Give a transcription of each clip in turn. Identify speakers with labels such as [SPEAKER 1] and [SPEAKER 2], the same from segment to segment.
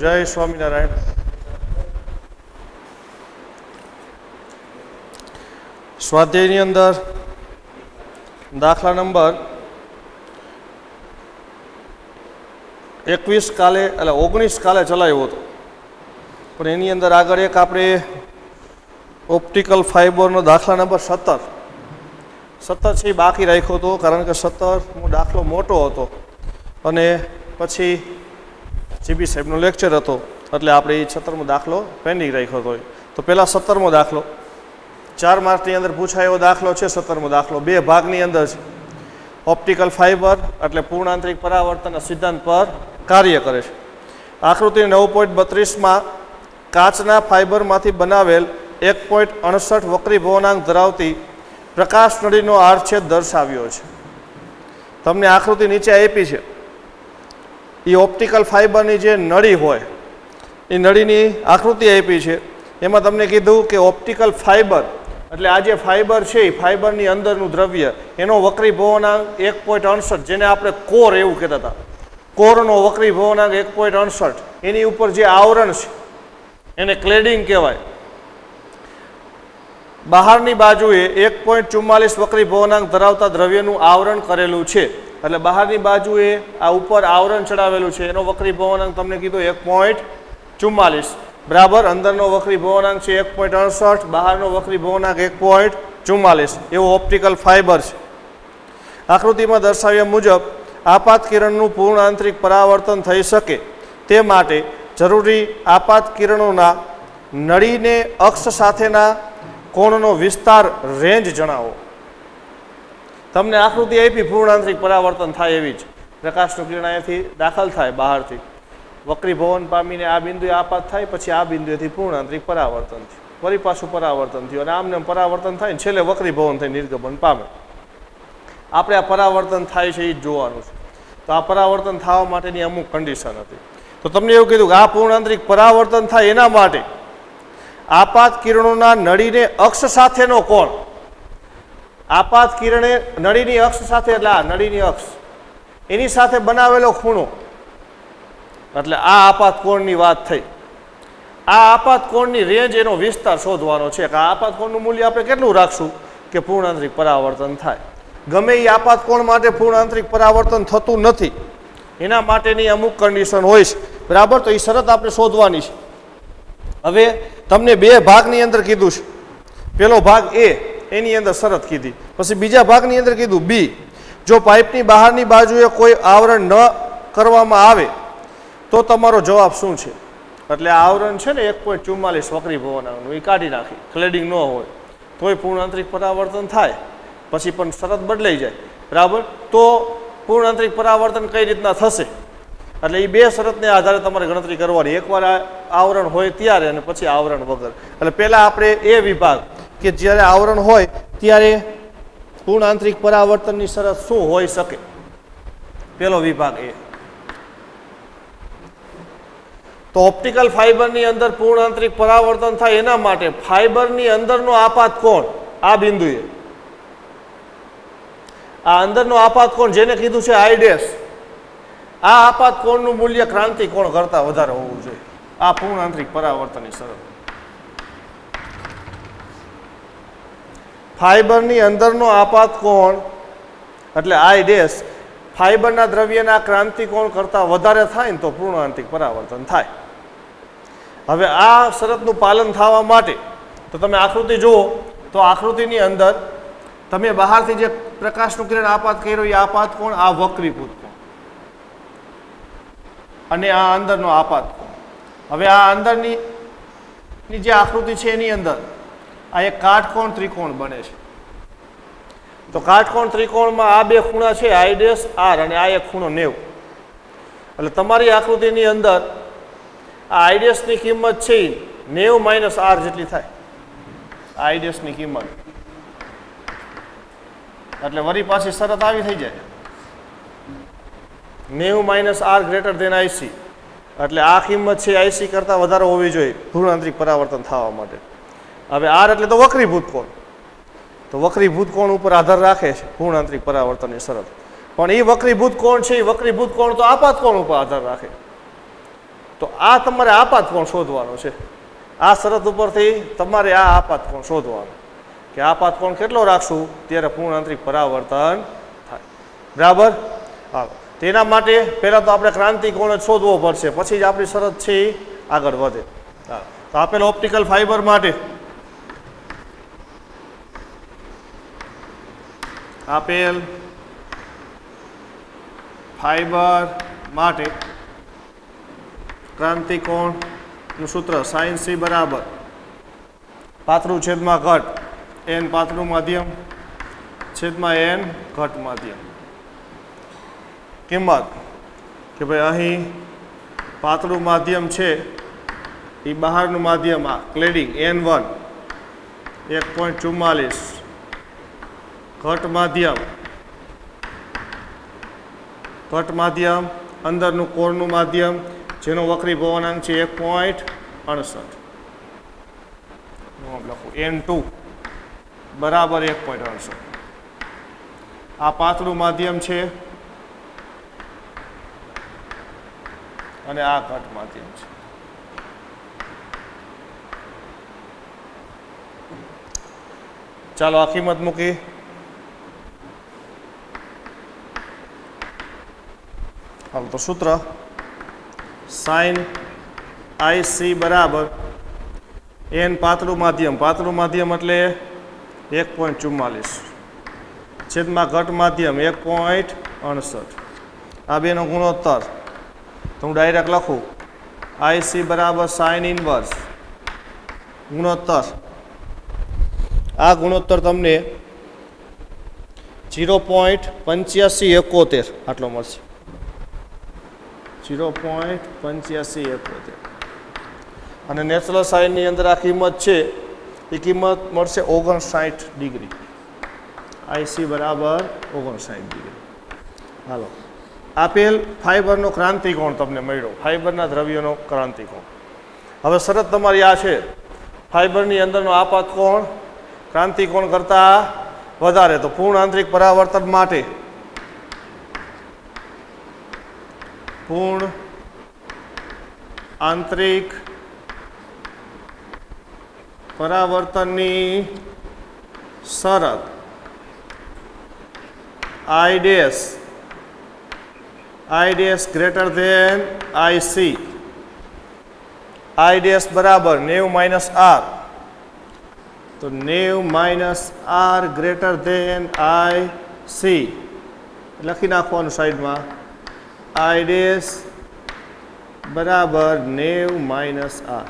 [SPEAKER 1] જય સ્વામિનારાયણ. સ્વાધ્યાયની અંદર દાખલા નંબર 21 કાલે એટલે 19 કાલે ચલાવ્યો હતો, પણ એની અંદર આગળ એક આપણે ઓપ્ટિકલ ફાઇબરનો દાખલા નંબર 17 છે બાકી રાખ્યો હતો, કારણ કે 17મો દાખલો મોટો હતો અને પછી જીબી સાહેબનો લેક્ચર હતો, એટલે આપણે એ 17મો દાખલો પેન્ડિંગ રાખ્યો હતો. તો પહેલાં 17મો દાખલો 4 માર્કની અંદર પૂછાયો દાખલો છે. 17મો દાખલો 2 ભાગની અંદર છે. ઓપ્ટિકલ ફાઇબર એટલે પૂર્ણાંતરિક પરાવર્તનના સિદ્ધાંત પર કાર્ય કરે છે. આકૃતિ 9.32માં કાચના ફાઇબરમાંથી બનાવેલ 1.68 વક્રી ભવનાંક ધરાવતી પ્રકાશ નળીનો આડછેદ દર્શાવ્યો છે. તમને આકૃતિ નીચે આપી છે. એ ઓપ્ટિકલ ફાઇબરની જે નળી હોય એ નળીની આકૃતિ આપી છે. એમાં તમને કીધું કે ઓપ્ટિકલ ફાઇબર એટલે આ જે ફાઇબર છે એ ફાઇબરની અંદરનું દ્રવ્ય એનો વક્રી ભવનાંક 1.68, જેને આપણે કોર એવું કહેતા હતા, કોરનો વક્રી ભવનાંક 1.68, એની ઉપર જે આવરણ છે એને ક્લેડિંગ કહેવાય. બહારની બાજુએ 1.44 વક્રી ભવનાંક ધરાવતા દ્રવ્યનું આવરણ કરેલું છે. એટલે બહારની બાજુએ આ ઉપર આવરણ ચડાવેલું છે, એનો વક્રી ભવનાંક તમને કીધું 1.44 બરાબર. અંદરનો વક્રી ભવનાંક છે 1.68, બહારનો વક્રી ભવનાંક 1.44. એવો ઓપ્ટિકલ ફાઇબર છે. આકૃતિમાં દર્શાવ્યા મુજબ આપાત કિરણનું પૂર્ણ આંતરિક પરાવર્તન થઈ શકે તે માટે જરૂરી આપાત કિરણોના નળીને અક્ષ સાથેના કોણનો વિસ્તાર રેન્જ જણાવો. તમને આકૃતિ આપી પૂર્ણ આંતરિક પરાવર્તન થાય એવી જ. પ્રકાશનું કિરણ અહીંયાથી દાખલ થાય બહારથી, વક્રી ભવન પામીને આ બિંદુએ આપાત થાય, પછી આ બિંદુએથી પૂર્ણ આંતરિક પરાવર્તન થયું, વળી પાછું પરાવર્તન થયું અને આમને પરાવર્તન થાય ને છેલ્લે વક્રી ભવન થઈ નિર્ગમન પામે. આપણે આ પરાવર્તન થાય છે એ જ જોવાનું છે. તો આ પરાવર્તન થવા માટેની અમુક કન્ડિશન હતી. તો તમને એવું કીધું કે આ પૂર્ણ આંતરિક પરાવર્તન થાય એના માટે આપાત કિરણોના નળીને અક્ષ સાથેનો કોણ, આપાત કિરણે નળીની અક્ષ સાથે એટલે આ નળીની અક્ષ એની સાથે બનાવેલો ખૂણો, એટલે આ આપાત કોણની વાત થઈ. આ આપાત કોણની રેન્જ એનો વિસ્તાર શોધવાનો છે કે આ આપાત કોણનું મૂલ્ય આપણે કેટલું રાખશું કે પૂર્ણ આંતરિક પરાવર્તન થાય. ગમે એ આપાત કોણ માટે પૂર્ણ આંતરિક પરાવર્તન થતું નથી, એના માટેની અમુક કન્ડિશન હોય છે બરાબર. તો એ શરત આપણે શોધવાની છે. હવે તમને 2 ભાગની અંદર કીધું છે. પહેલો ભાગ એ, એની અંદર શરત કીધી, પછી બીજા ભાગની અંદર કીધું બી. જો પાઇપની બહારની બાજુએ કોઈ આવરણ ન કરવામાં આવે તો તમારો જવાબ શું છે? એટલે આ આવરણ છે ને 1.44 વક્રી ભવનાંકનું, એ કાઢી નાખી, ક્લેડિંગ ન હોય તોય પૂર્ણ આંતરિક પરાવર્તન થાય. પછી પણ શરત બદલાઈ જાય બરાબર. તો પૂર્ણ આંતરિક પરાવર્તન કઈ રીતના થશે? એટલે એ 2 શરતને આધારે તમારે ગણતરી કરવાની. એકવાર આવરણ હોય ત્યારે અને પછી આવરણ વગર. એટલે પહેલાં આપણે એ વિભાગ કે જ્યારે આવરણ હોય ત્યારે પૂર્ણ આંતરિક પરાવર્તનની શરત શું હોઈ શકે? પહેલો વિભાગ એ. તો ઓપ્ટિકલ ફાઇબરની અંદર પૂર્ણ આંતરિક પરાવર્તન થાય એના માટે ફાઇબરની અંદરનો આપાત કોણ આ બિંદુએ, આ અંદરનો આપાત કોણ જેને કીધું છે I', આ આપાત કોણનું મૂલ્ય ક્રાંતિ કોણ કરતાં વધારે હોવું જોઈએ. આ પૂર્ણ આંતરિક પરાવર્તનની શરત. ફાઇબરની અંદરનો આપાત કોણ એટલે I' ફાઇબરના દ્રવ્યના ક્રાંતિ કોણ કરતાં વધારે થાય ને તો પૂર્ણ આંતરિક પરાવર્તન થાય. હવે આ શરતનું પાલન થવા માટે તો તમે આકૃતિ જુઓ, તો આકૃતિની અંદર તમે બહારથી જે પ્રકાશનું કિરણ આપાત કર્યો એ આપાત કોણ આ વક્રીભૂત કોણ અને આ અંદરનો આપાત કોણ. હવે આ અંદરની જે આકૃતિ છે એની અંદર આ એક કાટકોણ ત્રિકોણ બને છે. તો કાટકોણ ત્રિકોણમાં આ 2 ખૂણા છે I', R, અને આ એક ખૂણો 90. એટલે તમારી આકૃતિની અંદર આ I' ની કિંમત છે 90 - R જેટલી થાય. I' ની કિંમત એટલે વળી પાછી શરત આવી થઈ જાય 90 - R ગ્રેટર ધેન IC. એટલે આ કિંમત છે IC કરતાં વધારે હોવી જોઈએ પૂર્ણ આંતરિક પરાવર્તન થવા માટે. હવે R એટલે તો વક્રીભૂત કોણ, તો વક્રીભૂત કોણ ઉપર આધાર રાખે છે પૂર્ણ આંતરિક પરાવર્તનની શરત. પણ એ વક્રીભૂત કોણ છે, એ વક્રીભૂત કોણ તો આપાત કોણ ઉપર આધાર રાખે. તો આ તમારે આપાત કોણ શોધવાનો છે. આ શરત ઉપરથી તમારે આ આપાત કોણ શોધવાનો કે આપાત કોણ કેટલો રાખશું ત્યારે પૂર્ણ આંતરિક પરાવર્તન થાય. બરાબર. હાલો, તેના માટે પહેલાં તો આપણે ક્રાંતિ કોણ જ શોધવો પડશે, પછી જ આપણી શરત છે એ આગળ વધે. હા, તો આપેલ ઓપ્ટિકલ ફાઇબર માટે આપેલ ફાઇબર માટે ક્રાંતિ કોણનું સૂત્ર sin c બરાબર પાતળું છેદમાં ઘટ n પાતળું માધ્યમ છેદમાં n ઘટ માધ્યમ. કિંમત કે ભાઈ અહીં પાતળું માધ્યમ છે એ બહારનું માધ્યમ આ ક્લેડિંગ n1 1.44 ઘટ માધ્યમ અંદરનું કોરનું માધ્યમ જેનો વક્રી પવનાંક છે 1.68 લખું n2 બરાબર 1.68. આ પાતળું માધ્યમ છે અને આ ઘટ માધ્યમ છે. ચાલો આ કિંમત મૂકી. હાલ તો સૂત્ર sin IC બરાબર n પાતળું માધ્યમ એટલે 1.44 છેદમાં ઘટ માધ્યમ 1.68. આ બેનો ગુણોત્તર તો હું ડાયરેક્ટ લખું IC બરાબર sin ઇન્વર્સ ગુણોત્તર. આ ગુણોત્તર તમને 0.8571 આટલો મળશે. 0.8571 અને નેચરલ સાઇનની અંદર આ કિંમત છે એ કિંમત મળશે 59 ડિગ્રી. IC બરાબર 59 ડિગ્રી. હાલો, આપેલ ફાઇબરનો ક્રાંતિકોણ તમને મળ્યો, ફાઇબરના દ્રવ્યનો ક્રાંતિકોણ. હવે શરત તમારી આ છે ફાઇબરની અંદરનો આપાત કોણ ક્રાંતિકોણ કરતાં વધારે, તો પૂર્ણ આંતરિક પરાવર્તન માટે પૂર્ણ આંતરિક પરાવર્તનની શરત I dash greater than IC. I dash બરાબર 90 - R, તો 90 - R greater than IC લખી નાખવાનું સાઈડમાં. I dash બરાબર 90 - R.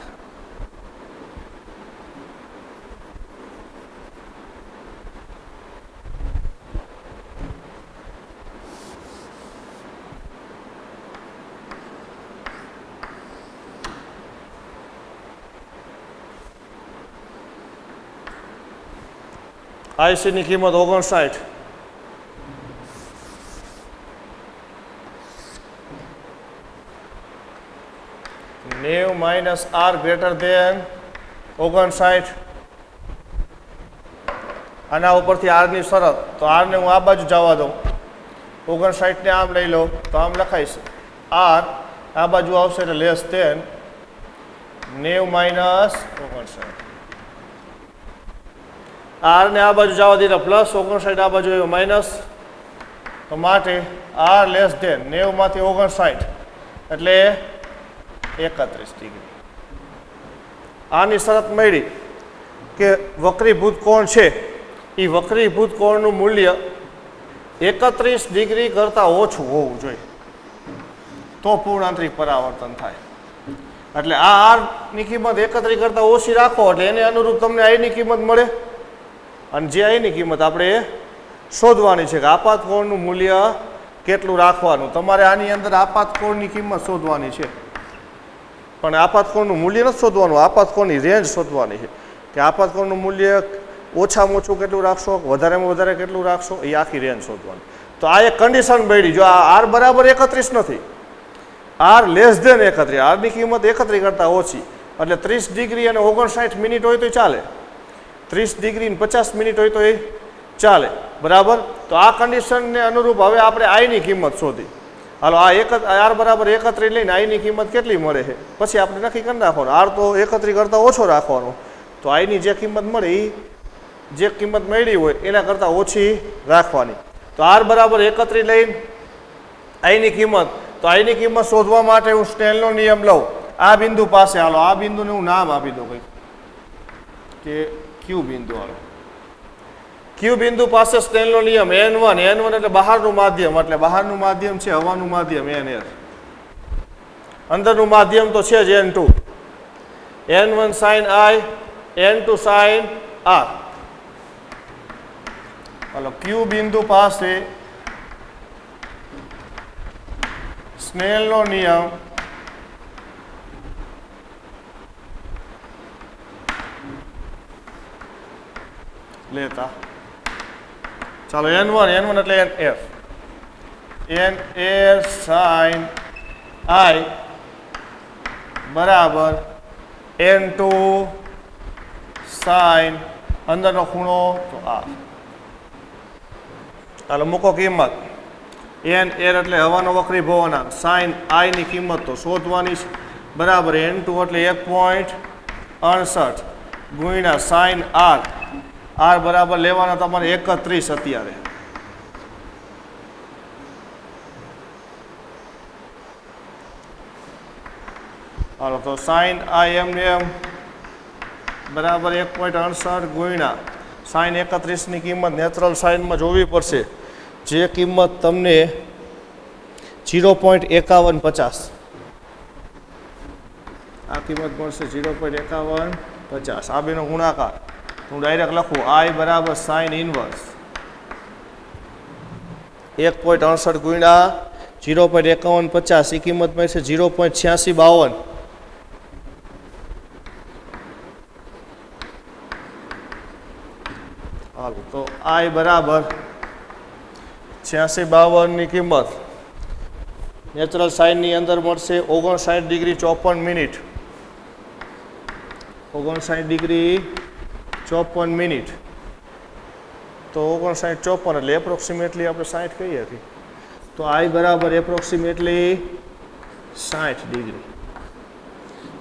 [SPEAKER 1] IC ની કિંમત 59. -R greater than 59. આના ઉપરથી R ની શરત, તો R ને હું આ બાજુ જવા દઉં, 59 ને આમ લઈ લો તો આમ લખાઈશ R આ બાજુ આવશે એટલે લેસ ધેન 90 - 59. R ને આ બાજુ જવા દીધા પ્લસ 59 આ બાજુ આવ્યો માઇનસ, તો માટે R લેસ ધેન 90 માંથી 59 એટલે 31 ડિગ્રી. આની શરત મળી કે વક્રીભૂત કોણ છે એ વક્રીભૂત કોણનું મૂલ્ય 31 ડિગ્રી કરતાં ઓછું હોવું જોઈએ તો પૂર્ણ આંતરિક પરાવર્તન થાય. એટલે આ R ની કિંમત 31 કરતાં ઓછી રાખો એટલે એને અનુરૂપ તમને I ની કિંમત મળે, અને જે I ની કિંમત આપણે શોધવાની છે કે આપાત કોણનું મૂલ્ય કેટલું રાખવાનું. તમારે આની અંદર આપાત કોણની કિંમત શોધવાની છે, પણ આપાત કોણનું મૂલ્ય નથી શોધવાનું, આપાત કોણની રેન્જ શોધવાની છે કે આપાત કોણનું મૂલ્ય ઓછામાં ઓછું કેટલું રાખશો, વધારેમાં વધારે કેટલું રાખશો, એ આખી રેન્જ શોધવાની. તો આ એક કન્ડિશન મળી. જો આ R બરાબર 31 નથી, R લેસ ધેન 31, R ની કિંમત 31 કરતાં ઓછી, એટલે 30 ડિગ્રી અને 59 મિનિટ હોય તો ચાલે, 30 ડિગ્રી અને 50 મિનિટ હોય તો એ ચાલે. બરાબર. તો આ કન્ડિશનને અનુરૂપ હવે આપણે I ની કિંમત શોધી. હાલો આ આર બરાબર 31 લઈને આઈની કિંમત કેટલી મળે છે પછી આપણે નક્કી કરી નાખવાનું. આર તો 31 કરતાં ઓછો રાખવાનો, તો આઈની જે કિંમત મળે એ જે કિંમત મળી હોય એના કરતાં ઓછી રાખવાની. તો આર બરાબર 31 લઈને આઈની કિંમત, તો આઈની કિંમત શોધવા માટે હું સ્નેલનો નિયમ લઉં. આ બિંદુ પાસે, હાલો આ બિંદુને હું નામ આપી દઉં કંઈક કે ક્યુ બિંદુ. હાલો ક્યુ બિંદુ પાસે સ્નેલનો નિયમ n1 એટલે બહારનું માધ્યમ, એટલે બહારનું માધ્યમ છે હવાનું માધ્યમ n1, અંદરનું માધ્યમ તો છે જ n2, n1 sin i n2 sin r. હાલો ક્યુ બિંદુ પાસે સ્નેલનો નિયમ લેતા, ચાલો n1 એટલે nf, n sin i બરાબર n2 sin અંદરનો ખૂણો તો r. ચાલો મૂકો કિંમત. n એટલે હવાનો વક્રી ભવનાંક, sin i ની કિંમત તો શોધવાની છે બરાબર n2 એટલે 1.68 ગુણ્યા sin r, r બરાબર લેવાના તમારે 31 અત્યારે. હાલો તો sin i એમ બરાબર 1.68 ગુણ્યા sin 31 ની કિંમત નેચરલ સાઇનમાં જોવી પડશે, જે કિંમત તમને 0.5150, આ કિંમત મળશે 0.5150. આ બેનો ગુણાકાર હું ડાયરેક્ટ લખું i બરાબર sin ઇનવર્સ 1.68 ગુણ્યા 0.5150, એ કિંમત મળશે 0.8652. હાલો તો i બરાબર 8652 ની કિંમત નેચરલ સાઇનની અંદર મળશે 59 ડિગ્રી 54 મિનિટ, 59 ડિગ્રી 54 મિનિટ. તો 59 54 એટલે એપ્રોક્સિમેટલી આપણે 60 કહીએ છીએ, તો i બરાબર એપ્રોક્સિમેટલી 60 ડિગ્રી.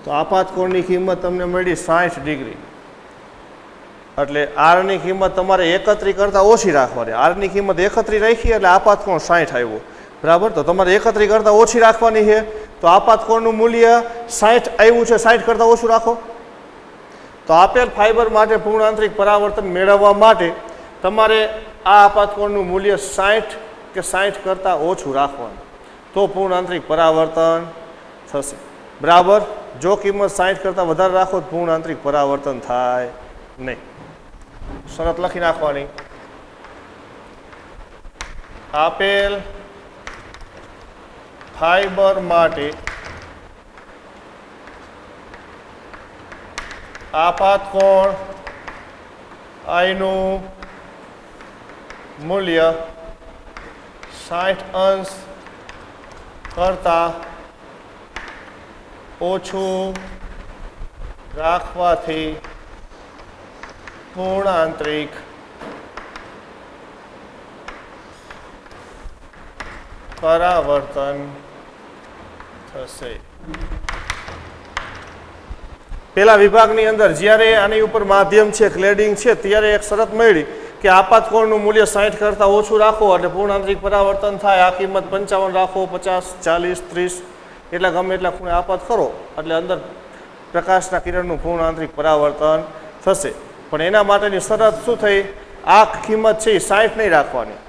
[SPEAKER 1] તો આપાત કોણની કિંમત તમને મળી 60 ડિગ્રી, એટલે r ની કિંમત તમારે 31 કરતાં ઓછી રાખવાની. r ની કિંમત 31 રાખી એટલે આપાત કોણ 60 આવ્યો બરાબર. તો તમારે 31 કરતાં ઓછી રાખવાની છે, તો આપાત કોણનું મૂલ્ય 60 આવ્યું છે, 60 કરતાં ઓછું રાખો. તો આપેલ ફાઇબર માટે પૂર્ણ આંતરિક પરાવર્તન મેળવવા માટે તમારે આ આપાત કોણનું મૂલ્ય 60 કે 60 કરતાં ઓછું રાખવાનું, તો પૂર્ણ આંતરિક પરાવર્તન થશે બરાબર. જો કિંમત 60 કરતાં વધારે રાખો તો પૂર્ણ આંતરિક પરાવર્તન થાય નહીં. શરત લખી નાખવાની. આપેલ ફાઇબર માટે આપાત કોણ I નું મૂલ્ય 60 અંશ કરતાં ઓછું રાખવાથી પૂર્ણ આંતરિક પરાવર્તન થશે. પેલા વિભાગની અંદર જ્યારે આની ઉપર માધ્યમ છે, ક્લેડિંગ છે, ત્યારે એક શરત મળી કે આપાત કોણનું મૂલ્ય 60 કરતાં ઓછું રાખો એટલે પૂર્ણ આંતરિક પરાવર્તન થાય. આ કિંમત 55 રાખો, 50, 40, 30 એટલા ગમે એટલા ખૂણે આપાત કરો એટલે અંદર પ્રકાશના કિરણનું પૂર્ણ આંતરિક પરાવર્તન થશે. પણ એના માટેની શરત શું થઈ? આ કિંમત છે એ 60 નહીં રાખવાની.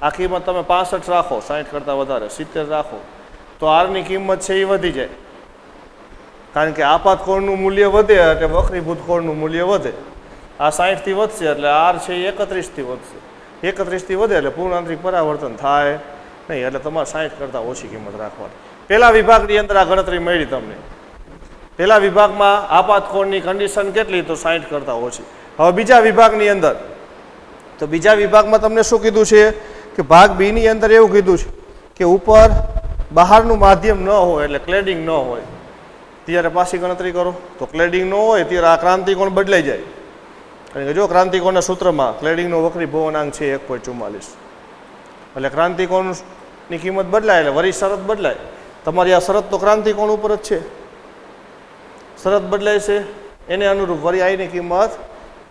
[SPEAKER 1] આ કિંમત તમે 65 રાખો, 60 કરતાં વધારે 70 રાખો તો આરની કિંમત છે એ વધી જાય, કારણ કે આપાત કોણનું મૂલ્ય વધે એટલે વક્રીભૂત કોણનું મૂલ્ય વધે. આ 60 થી વધશે એટલે આર છે એ 31 થી વધશે, 31 થી વધે એટલે પૂર્ણ આંતરિક પરાવર્તન થાય નહીં, એટલે તમારે 60 કરતાં ઓછી કિંમત રાખવાની. પહેલા વિભાગની અંદર આ ગણતરી મળી તમને. પહેલા વિભાગમાં આપાત કોણની કન્ડિશન કેટલી? તો 60 કરતાં ઓછી. હવે બીજા વિભાગની અંદર, તો બીજા વિભાગમાં તમને શું કીધું છે કે ભાગ બી ની અંદર એવું કીધું છે કે ઉપર બહારનું માધ્યમ ન હોય એટલે ક્લેડિંગ ન હોય ત્યારે પાછી ગણતરી કરો. તો ક્લેડિંગ ન હોય ત્યારે આ ક્રાંતિકોણ બદલાઈ જાય, કારણ કે જો ક્રાંતિકોણના સૂત્રમાં ક્લેડિંગનો વક્રી ભવનાંક છે 1.44, એટલે ક્રાંતિકોણ ની કિંમત બદલાય એટલે વળી શરત બદલાય. તમારી આ શરત તો ક્રાંતિકોણ ઉપર જ છે. શરત બદલાય છે એને અનુરૂપ વળી આઈની કિંમત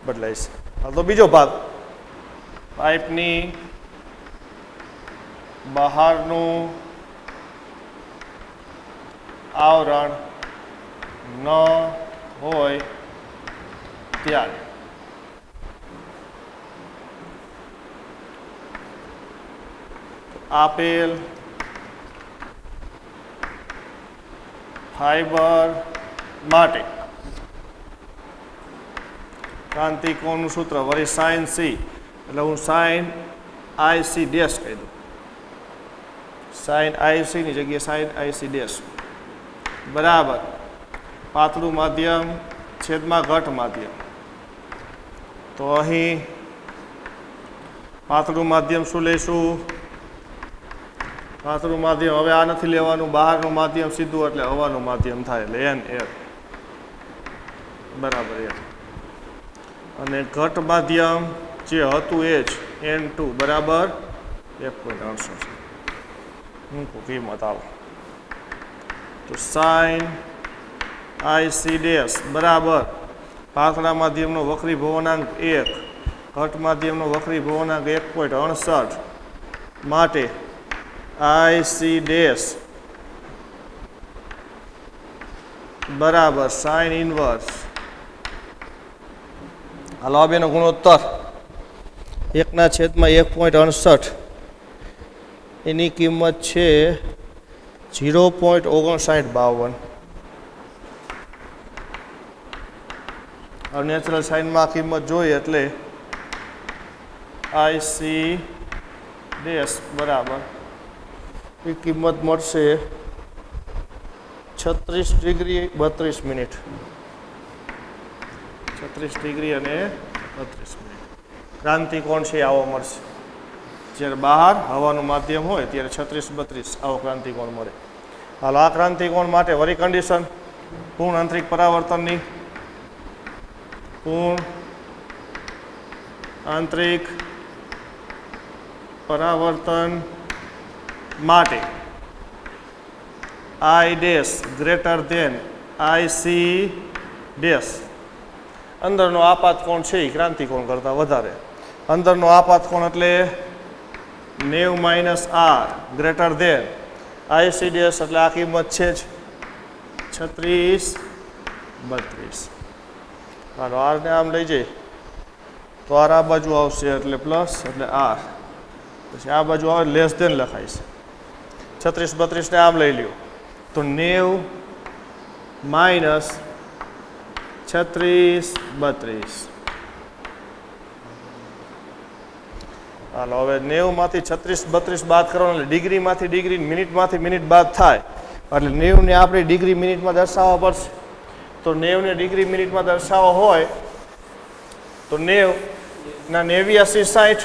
[SPEAKER 1] બદલાય છે. તો બીજો ભાગ, પાઇપની બહારનું આવરણ ન હોય ત્યારે આપેલ ફાઈબર માટે ક્રાંતિકોણનું સૂત્ર વળી સાઇન સી, એટલે હું સાઇન આઈસી ડેશ કહી દઉં. સાઇન આઈસીની જગ્યાએ સાઇન આઈસી ડેશ બરાબર પાતળું માધ્યમ છેદમાં ઘટ માધ્યમ. તો અહીં પાતળું માધ્યમ શું લઈશું? પાતળું માધ્યમ હવે આ નથી લેવાનું, બહારનું માધ્યમ સીધું એટલે હવાનું માધ્યમ થાય એટલે એન એર બરાબર એર. અને ઘટ માધ્યમ જે હતું એ જ N2 બરાબર 1.68. મૂકો કિંમત આવો તો સાઇન આઈસી ડેશ બરાબર પાતળા માધ્યમનો વક્રી ભવનાંક 1, ઘટ માધ્યમનો વક્રી ભવનાંક 1.68 માટે આઈસી ડેશ બરાબર સાઇન ઇન્વર્સ. હાલો આ બેનો ગુણોત્તર 1/1.68 એની કિંમત છે 0.5952. હવે નેચરલ સાઇનમાં કિંમત જોઈએ એટલે આઈસી ડેશ બરાબર એ કિંમત મળશે 36 ડિગ્રી 32 મિનિટ. 36 ડિગ્રી અને 32 મિનિટ ક્રાંતિકોણ છે આવો મળશે. જ્યારે બહાર હવાનું માધ્યમ હોય ત્યારે 36-32 આવો ક્રાંતિકોણ મળે. હાલ આ ક્રાંતિકોણ માટે વળી કન્ડિશન પૂર્ણ આંતરિક પરાવર્તનની, પૂર્ણ આંતરિક પરાવર્તન માટે i dash greater than IC dash. અંદરનો આપાત કોણ છે એ ક્રાંતિકોણ કરતાં વધારે. અંદરનો આપાત કોણ એટલે 90 - R greater than IC dash એટલે આ કિંમત છે જ 36-32. હાલો આરને આમ લઈ જઈએ તો આર આ બાજુ આવશે એટલે પ્લસ એટલે આર, પછી આ બાજુ આવે લેસ ધેન લખાય છે. 36-32 ને આમ લઈ લ્યો તો 90 - 36-32. હાલો હવે 90 માંથી 36-32 બાદ કરવાનું એટલે ડિગ્રીમાંથી ડિગ્રી, મિનિટમાંથી મિનિટ બાદ થાય એટલે 90 ને આપણે ડિગ્રી મિનિટમાં દર્શાવવા પડશે. તો 90 ને ડિગ્રી મિનિટમાં દર્શાવવા હોય તો 90 ના 89-60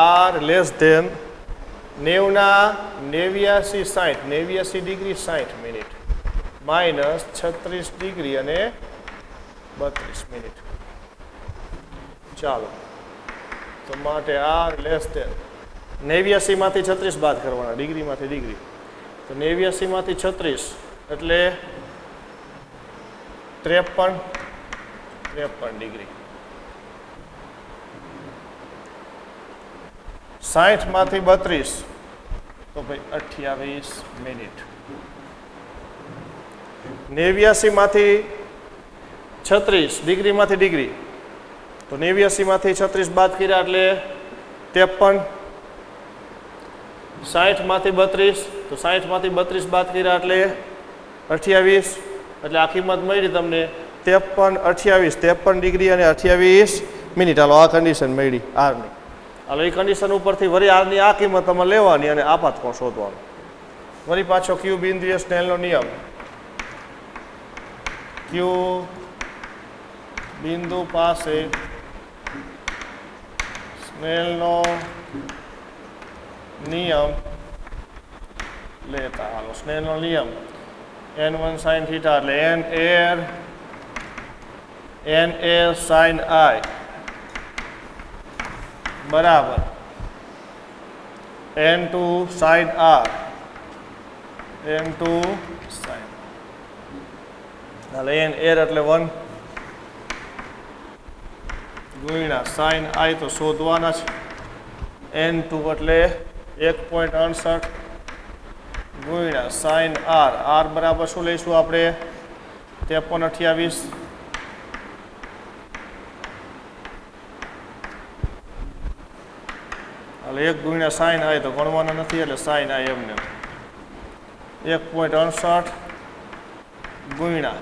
[SPEAKER 1] આર લેસ ધેન 90 ના 89-60 89 ડિગ્રી 60 મિનિટ માઇનસ 36 ડિગ્રી અને 32 મિનિટ. ચાલો તો માટે આર લેસ ધેન 89 માંથી 36 બાદ કરવાના ડિગ્રીમાંથી ડિગ્રી, તો 89 માંથી 36 એટલે 53 ડિગ્રી. 60 માંથી 32 તો ભાઈ 28 મિનિટ. 89 માંથી 36 ડિગ્રીમાંથી ડિગ્રી તો 89 માંથી 36 બાદ કર્યા એટલે 53. 60 માંથી 32 તો 60 માંથી 32 બાદ કર્યા એટલે 28 એટલે આ કિંમત મળી તમને 53 ડિગ્રી અને 28 મિનિટ. હાલો આ કન્ડિશન મળી આરની. હાલો એ કન્ડિશન ઉપરથી વળી આરની આ કિંમત તમારે લેવાની અને આપાત કોણ શોધવાનો. વળી પાછો ક્યુ બિંદુએ સ્નેલનો નિયમ, ક્યુ બિંદુ પાસે સ્નેલનો નિયમ લેતા. હાલો સ્નેલનો નિયમ n1 sin θ એટલે n air N A sine I બરાબર n2 sine R n2 sine એટલે n એર એટલે 1 ગુણ્યા સાઇન આઈ તો શોધવાના છે n2 એટલે 1.68 ગુણ્યા સાઇન આર આર બરાબર શું લઈશું આપણે 5328 એટલે 1 ગુણ્યા સાઇન આઈ તો ગણવાના નથી એટલે સાઇન આઈ એમને 1.68 ગુણ્યા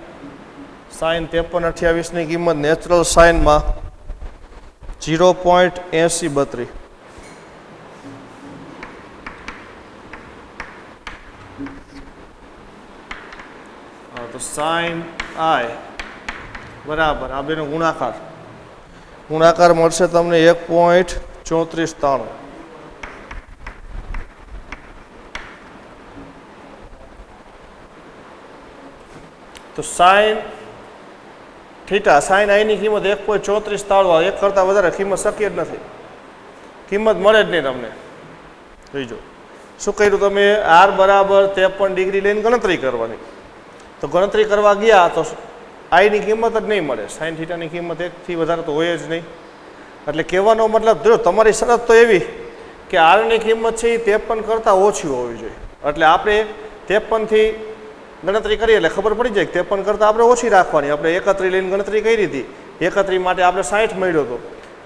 [SPEAKER 1] સાઇન 5328 ની કિંમત નેચરલ સાઇનમાં 0.8032 તો સાઇન આઈ બરાબર આ બેનો ગુણાકાર મળશે તમને 1.3493 તો સાઇન થીટા સાઇન આઈની કિંમત 1.3493 એક કરતાં વધારે કિંમત શક્ય જ નથી કિંમત મળે જ નહીં તમને જોઈજો શું કર્યું તમે આર બરાબર 53 ડિગ્રી લઈને ગણતરી કરવાની તો ગણતરી કરવા ગયા તો આઈની કિંમત જ નહીં મળે સાઇન થીટાની કિંમત 1 થી વધારે તો હોય જ નહીં એટલે કહેવાનો મતલબ જો તમારી શરત તો એવી કે આરની કિંમત છે એ 53 કરતાં ઓછી હોવી જોઈએ એટલે આપણે 53 થી ગણતરી કરીએ એટલે ખબર પડી જાય કે 53 કરતાં આપણે ઓછી રાખવાની આપણે 31 લઈને ગણતરી કરી હતી 31 માટે આપણે 60 મળ્યો હતો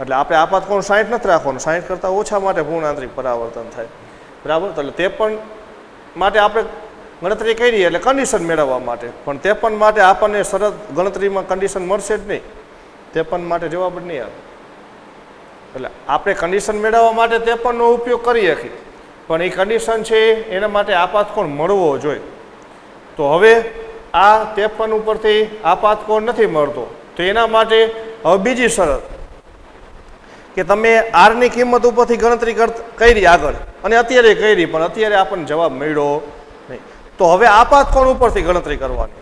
[SPEAKER 1] એટલે આપણે આપાત કોણ 60 નથી રાખવાનું 60 કરતાં ઓછા માટે પૂર્ણ આંતરિક પરાવર્તન થાય બરાબર તો એટલે 53 માટે આપણે ગણતરી કરી એટલે કન્ડિશન મેળવવા માટે પણ 53 માટે આપણને શરત ગણતરીમાં કન્ડિશન મળશે જ નહીં 53 માટે જવાબ જ નહીં આવે એટલે આપણે કન્ડિશન મેળવવા માટે 53 નો ઉપયોગ કરી શકીએ પણ એ કન્ડિશન છે એના માટે આપાત કોણ મળવો જોઈએ તો હવે આ 53 ઉપરથી આપાત કોણ નથી મળતો તો એના માટે હવે બીજી શરત કે તમે આરની કિંમત ઉપરથી ગણતરી કરી આગળ અને અત્યારે કરી પણ અત્યારે આપણને જવાબ મળ્યો નહીં તો હવે આપાત કોણ ઉપરથી ગણતરી કરવાની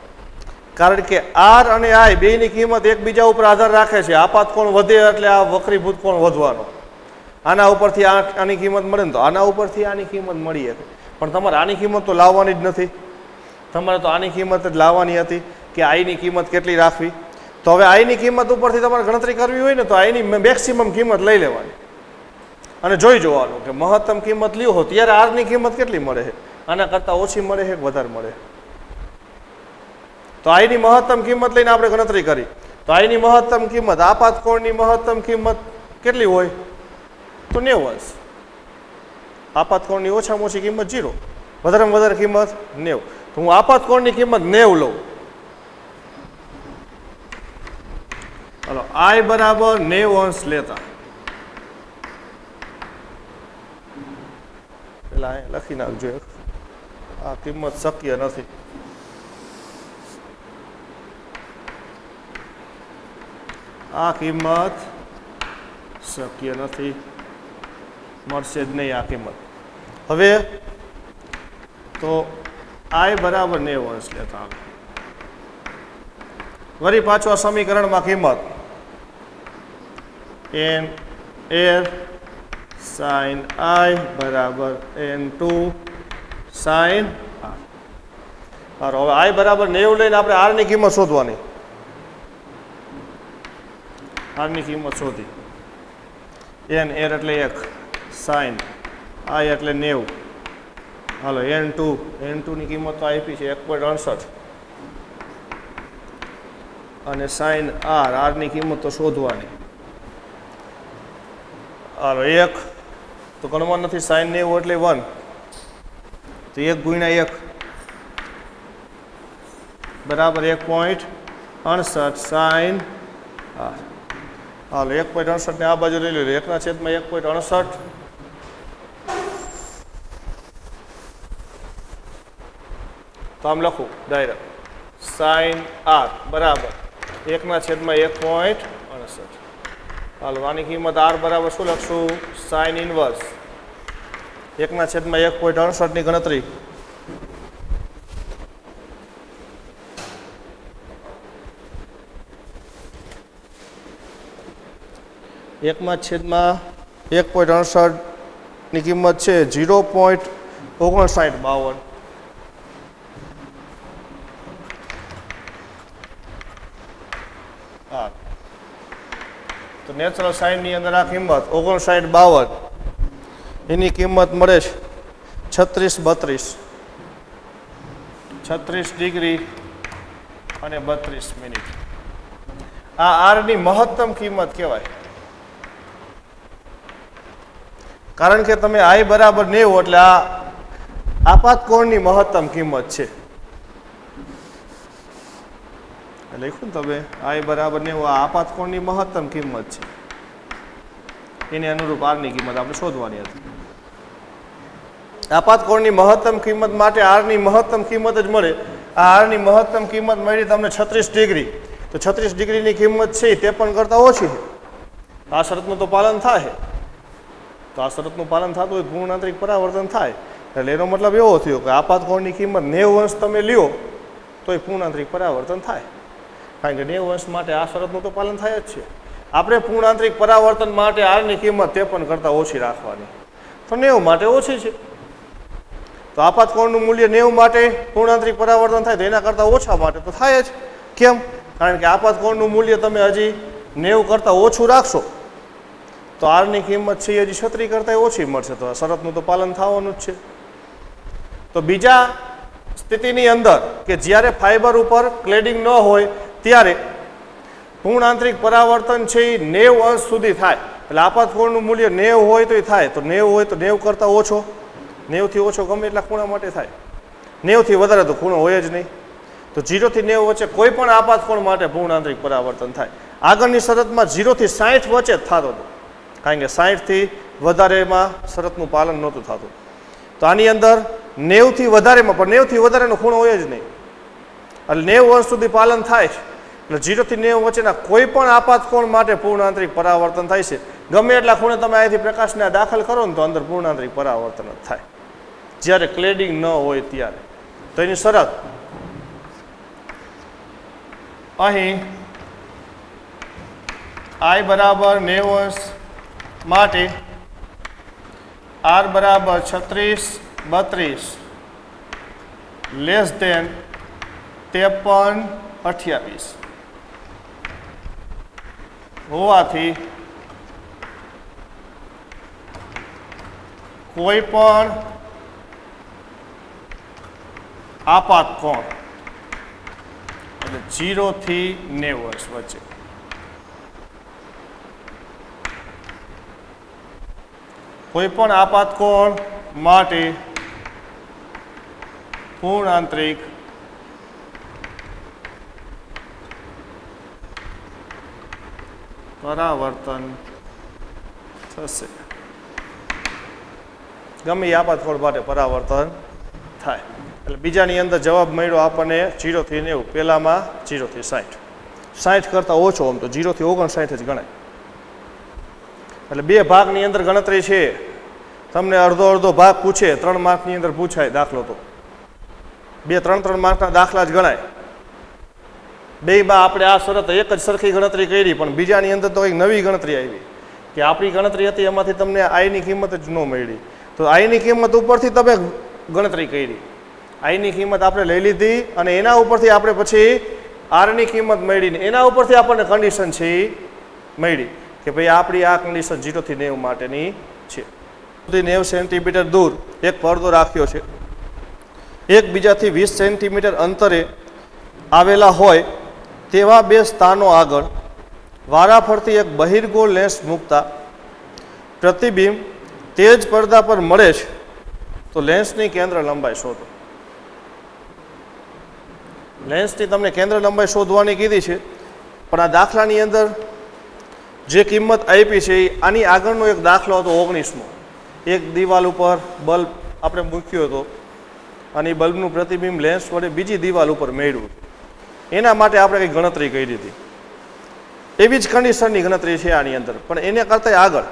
[SPEAKER 1] કારણ કે આર અને આઈ બેની કિંમત એકબીજા ઉપર આધાર રાખે છે આપાત કોણ વધે એટલે આ વક્રીભૂત કોણ વધવાનો આના ઉપરથી આની કિંમત મળે ને તો આના ઉપરથી આની કિંમત મળી શકે પણ તમારે આની કિંમત તો લાવવાની જ નથી તમારે તો આની કિંમત જ લાવવાની હતી કે આઈની કિંમત કેટલી રાખવી તો હવે આઈની કિંમત ઉપરથી તમારે ગણતરી કરવી હોય ને તો આઈની મેક્સિમમ કિંમત લઈ લેવાની અને જોઈ જોવાનું કે મહત્તમ કિંમત લ્યો હો ત્યારે આરની કિંમત કેટલી મળે છે આના કરતાં ઓછી મળે છે કે વધારે મળે તો આઈની મહત્તમ કિંમત લઈને આપણે ગણતરી કરી તો આઈની મહત્તમ કિંમત આપાત કોણની મહત્તમ કિંમત કેટલી હોય તો 90 આપાત કોણની ઓછામાં ઓછી કિંમત 0 વધારેમાં વધારે કિંમત 90 તો હું આપાત કોણની કિંમત 90 લઉં ચાલો આઈ બરાબર 90 અંશ લેતા પેલા લખી નાખજો આ કિંમત શક્ય નથી આ કિંમત શક્ય નથી મળશે જ નહીં આ કિંમત હવે તો આઈ બરાબર 90 અંશ લેતા વળી પાછું આ સમીકરણમાં કિંમત એન એર સાઇન આઈ બરાબર n2 સાઇન આર હવે આઈ બરાબર 90 લઈને આપણે આરની કિંમત શોધવાની આરની કિંમત શોધી એન એર એટલે 1 સાઇન આઈ એટલે 90 હાલો n2 ની કિંમત તો આપી છે 1.68 અને સાઇન આર ની કિંમત તો શોધવાની હાલો 1 તો ગણવા નથી સાઇન 90 એટલે 1 તો 1 ગુણ્યા 1 બરાબર 1.68 સાઇન આર હાલો 1.68 ને આ બાજુ લઈ લો 1/1.68 તો આમ લખું ડાયરેક્ટ સાઇન આર બરાબર 1/1.68 હાલો આની કિંમત આર બરાબર શું લખશું સાઇન ઇનવર્સ 1/1.68 ની ગણતરી 1/1.68 ની કિંમત છે 0.5952. હા, તો નેચરલ સાઈન ની અંદર આ કિંમત 5952 એની કિંમત મળે છે 36 ડિગ્રી અને 32 મિનિટ. આ આર ની મહત્તમ કિંમત કહેવાય, કારણ કે તમે આઈ બરાબર 90 એટલે આ આપાત કોણની મહત્તમ કિંમત છે. લખ્યું ને તમે આઈ બરાબર 90 આ આપાત કોણની મહત્તમ કિંમત છે, એને અનુરૂપ આરની કિંમત આપણે શોધવાની હતી. આપાત કોણની મહત્તમ કિંમત માટે આરની મહત્તમ કિંમત જ મળે. આ આરની મહત્તમ કિંમત મળી તમને 36 ડિગ્રી, તો 36 ડિગ્રીની કિંમત છે 53 કરતાં ઓછી છે. આ શરતનું તો પાલન થાય, તો આ શરતનું પાલન થતું હોય પૂર્ણાંતરિક પરાવર્તન થાય. એટલે એનો મતલબ એવો થયો કે આપાત કોણની કિંમત 90 અંશ તમે લ્યો તો એ પૂર્ણાંતરિક પરાવર્તન થાય, કારણ કે 90 અંશ માટે આ શરતનું તો પાલન થાય જ છે. આપણે પૂર્ણાંતરિક પરાવર્તન માટે આરની કિંમત 53 કરતાં ઓછી રાખવાની, તો 90 માટે ઓછી છે. તો આપાત કોણનું મૂલ્ય 90 માટે પૂર્ણાંતરિક પરાવર્તન થાય તો એના કરતાં ઓછા માટે તો થાય જ. કેમ? કારણ કે આપાત કોણનું મૂલ્ય તમે હજી 90 કરતાં ઓછું રાખશો તો આરની કિંમત છે હજી 36 કરતાં ઓછી મળશે, તો આ શરતનું તો પાલન થવાનું જ છે. તો બીજા સ્થિતિની અંદર કે જ્યારે ફાઇબર ઉપર ક્લેડિંગ ન હોય ત્યારે પૂર્ણાંતરિક પરાવર્તન છે એ 90 અંશ સુધી થાય. એટલે આપાત કોણનું મૂલ્ય 90 હોય તો થાય, તો 90 હોય તો 90 કરતાં ઓછો, 90 થી ઓછો ગમે એટલા ખૂણા માટે થાય, 90 થી વધારે તો ખૂણો હોય જ નહીં. તો 0 થી 90 વચ્ચે કોઈ પણ આપાત કોણ માટે પૂર્ણાંતરિક પરાવર્તન થાય. આગળની શરતમાં 0 થી 60 વચ્ચે જ થતો હતો, કારણ કે 60 થી વધારેમાં શરતનું પાલન નહોતું થતું. તો આની અંદર 90 થી વધારેમાં પણ 90 થી વધારેનો ખૂણો હોય જ નહીં, એટલે 90 અંશ સુધી પાલન થાય છે. એટલે 0 થી 90 વચ્ચેના કોઈ પણ આપાત કોણ માટે પૂર્ણાંતરિક પરાવર્તન થાય છે. ગમે એટલા ખૂણે તમે અહીંથી પ્રકાશને દાખલ કરો ને તો અંદર પૂર્ણાંતરિક પરાવર્તન જ થાય, જ્યારે ક્લેડિંગ ન હોય ત્યારે. તો એની શરત અહીં આઈ બરાબર 90 અંશ માટે આર બરાબર 36 32 લેસ ધેન 53 28 હોવાથી કોઈ પણ આપાત કોણ એટલે 0 થી 90 અંશ વચ્ચે કોઈ પણ આપાત કોણ માટે પૂર્ણાંતરિક પરાવર્તન થશે. ગમે એ આપાત કોણ માટે પરાવર્તન થાય. એટલે બીજાની અંદર જવાબ મળ્યો આપણને 0 થી 90, પહેલામાં 0 થી 60. 60 કરતાં ઓછો, આમ તો 0 થી 59 જ ગણાય. એટલે બે ભાગની અંદર ગણતરી છે. તમને અડધો ભાગ પૂછે, 3 માર્કની અંદર પૂછાય દાખલો, તો 2-3 માર્કના દાખલા જ ગણાય. બેમાં આપણે આ શરત એક જ સરખી ગણતરી કરી, પણ બીજાની અંદર તો એક નવી ગણતરી આવી કે આપણી ગણતરી હતી એમાંથી તમને આઈની કિંમત જ ન મળી. તો આઈની કિંમત ઉપરથી તમે ગણતરી કરી, આઈની કિંમત આપણે લઈ લીધી અને એના ઉપરથી આપણે પછી આરની કિંમત મળી, એના ઉપરથી આપણને કન્ડિશન છે એ મળી કે ભાઈ આપણી આ કન્ડિશન 0 થી 90 માટેની છે. 90 સેન્ટીમીટર દૂર એક પડદો રાખ્યો છે, એકબીજાથી 20 સેન્ટીમીટર અંતરે આવેલા હોય તેવા બે સ્થાનો આગળ વારાફરતી એક બહિર્ગોળ લેન્સ મૂકતા પ્રતિબિંબ તે જ પડદા પર મળે છે, તો લેન્સની કેન્દ્ર લંબાઈ શોધો. લેન્સની તમને કેન્દ્ર લંબાઈ શોધવાની કીધી છે, પણ આ દાખલાની અંદર જે કિંમત આપી છે આની આગળનો એક દાખલો હતો 19મો. એક દિવાલ ઉપર બલ્બ આપણે મૂક્યો હતો અને બલ્બનું પ્રતિબિંબ લેન્સ વડે બીજી દિવાલ ઉપર મેળવ્યું, એના માટે આપણે કંઈક ગણતરી કરી હતી. એવી જ કન્ડિશનની ગણતરી છે આની અંદર, પણ એને કરતાં આગળ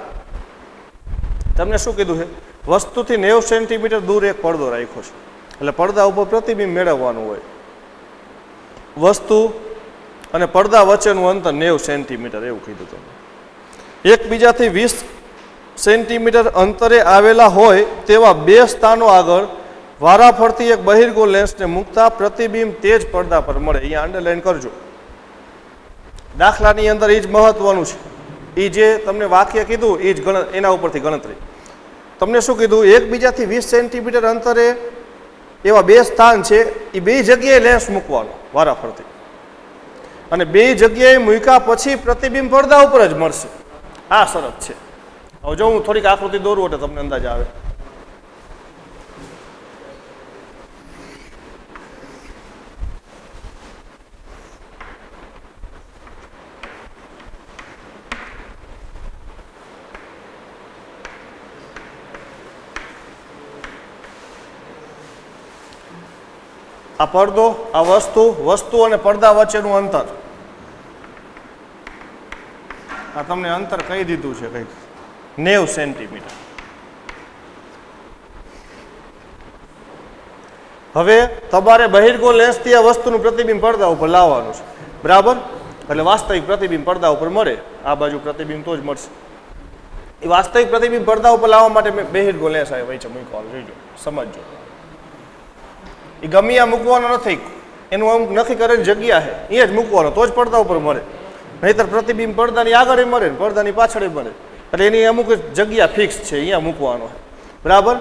[SPEAKER 1] તમને શું કીધું છે, વસ્તુથી 90 સેન્ટીમીટર દૂર એક પડદો રાખ્યો છે, એટલે પડદા ઉપર પ્રતિબિંબ મેળવવાનું હોય. વસ્તુ અને પડદા વચ્ચેનું અંતર 90 સેન્ટીમીટર એવું કીધું તમે. એકબીજાથી 20 સેન્ટીમીટર અંતરે આવેલા હોય તેવા બે સ્થાનો આગળ વારાફરતી એક બહિર્ગોળ લેન્સને મૂકતા પ્રતિબિંબ તેજ પડદા પર મળે. અહીંયા અંડરલાઈન કરજો. દાખલાની અંદર એ જ મહત્વનું છે. એ જે તમને વાક્ય કીધું એ જ એના ઉપરથી ગણતરી. તમને શું કીધું? એકબીજાથી 20 સેન્ટીમીટર અંતરે એવા બે સ્થાન છે, એ બે જગ્યાએ લેન્સ મૂકવાનો વારાફરતી, અને બે જગ્યાએ મૂક્યા પછી પ્રતિબિંબ પડદા ઉપર જ મળશે. આ શરત છે. હવે જો હું થોડીક આકૃતિ દોરું એટલે તમને અંદાજ આવે. આ પડદો, આ વસ્તુ અને પડદા વચ્ચેનું અંતર, આ તમને અંતર કહી દીધું છે કંઈક 90 સેન્ટીમીટર. હવે તમારે બહિર્ગોળ લેન્સથી આ વસ્તુનું પ્રતિબિંબ પડદા ઉપર લાવવાનું છે, બરાબર? એટલે વાસ્તવિક પ્રતિબિંબ પડદા ઉપર મળે. આ બાજુ પ્રતિબિંબ તો જ મળશે. એ વાસ્તવિક પ્રતિબિંબ પડદા ઉપર લાવવા માટે મેં બહિર્ગોળ લેન્સ આવે વચ્ચે મૂકવાનું. જોઈજો, સમજજો. એ ગમે આ મૂકવાનો નથી, એનું અમુક નક્કી કરેલી જગ્યા છે, અહીંયા જ મૂકવાનો, તો જ પડદા ઉપર મળે. નહીંતર પ્રતિબિંબ પડદાની આગળ મળે ને પડદાની પાછળ મળે. એટલે એની અમુક જગ્યા ફિક્સ છે, અહીંયા મૂકવાનો, બરાબર?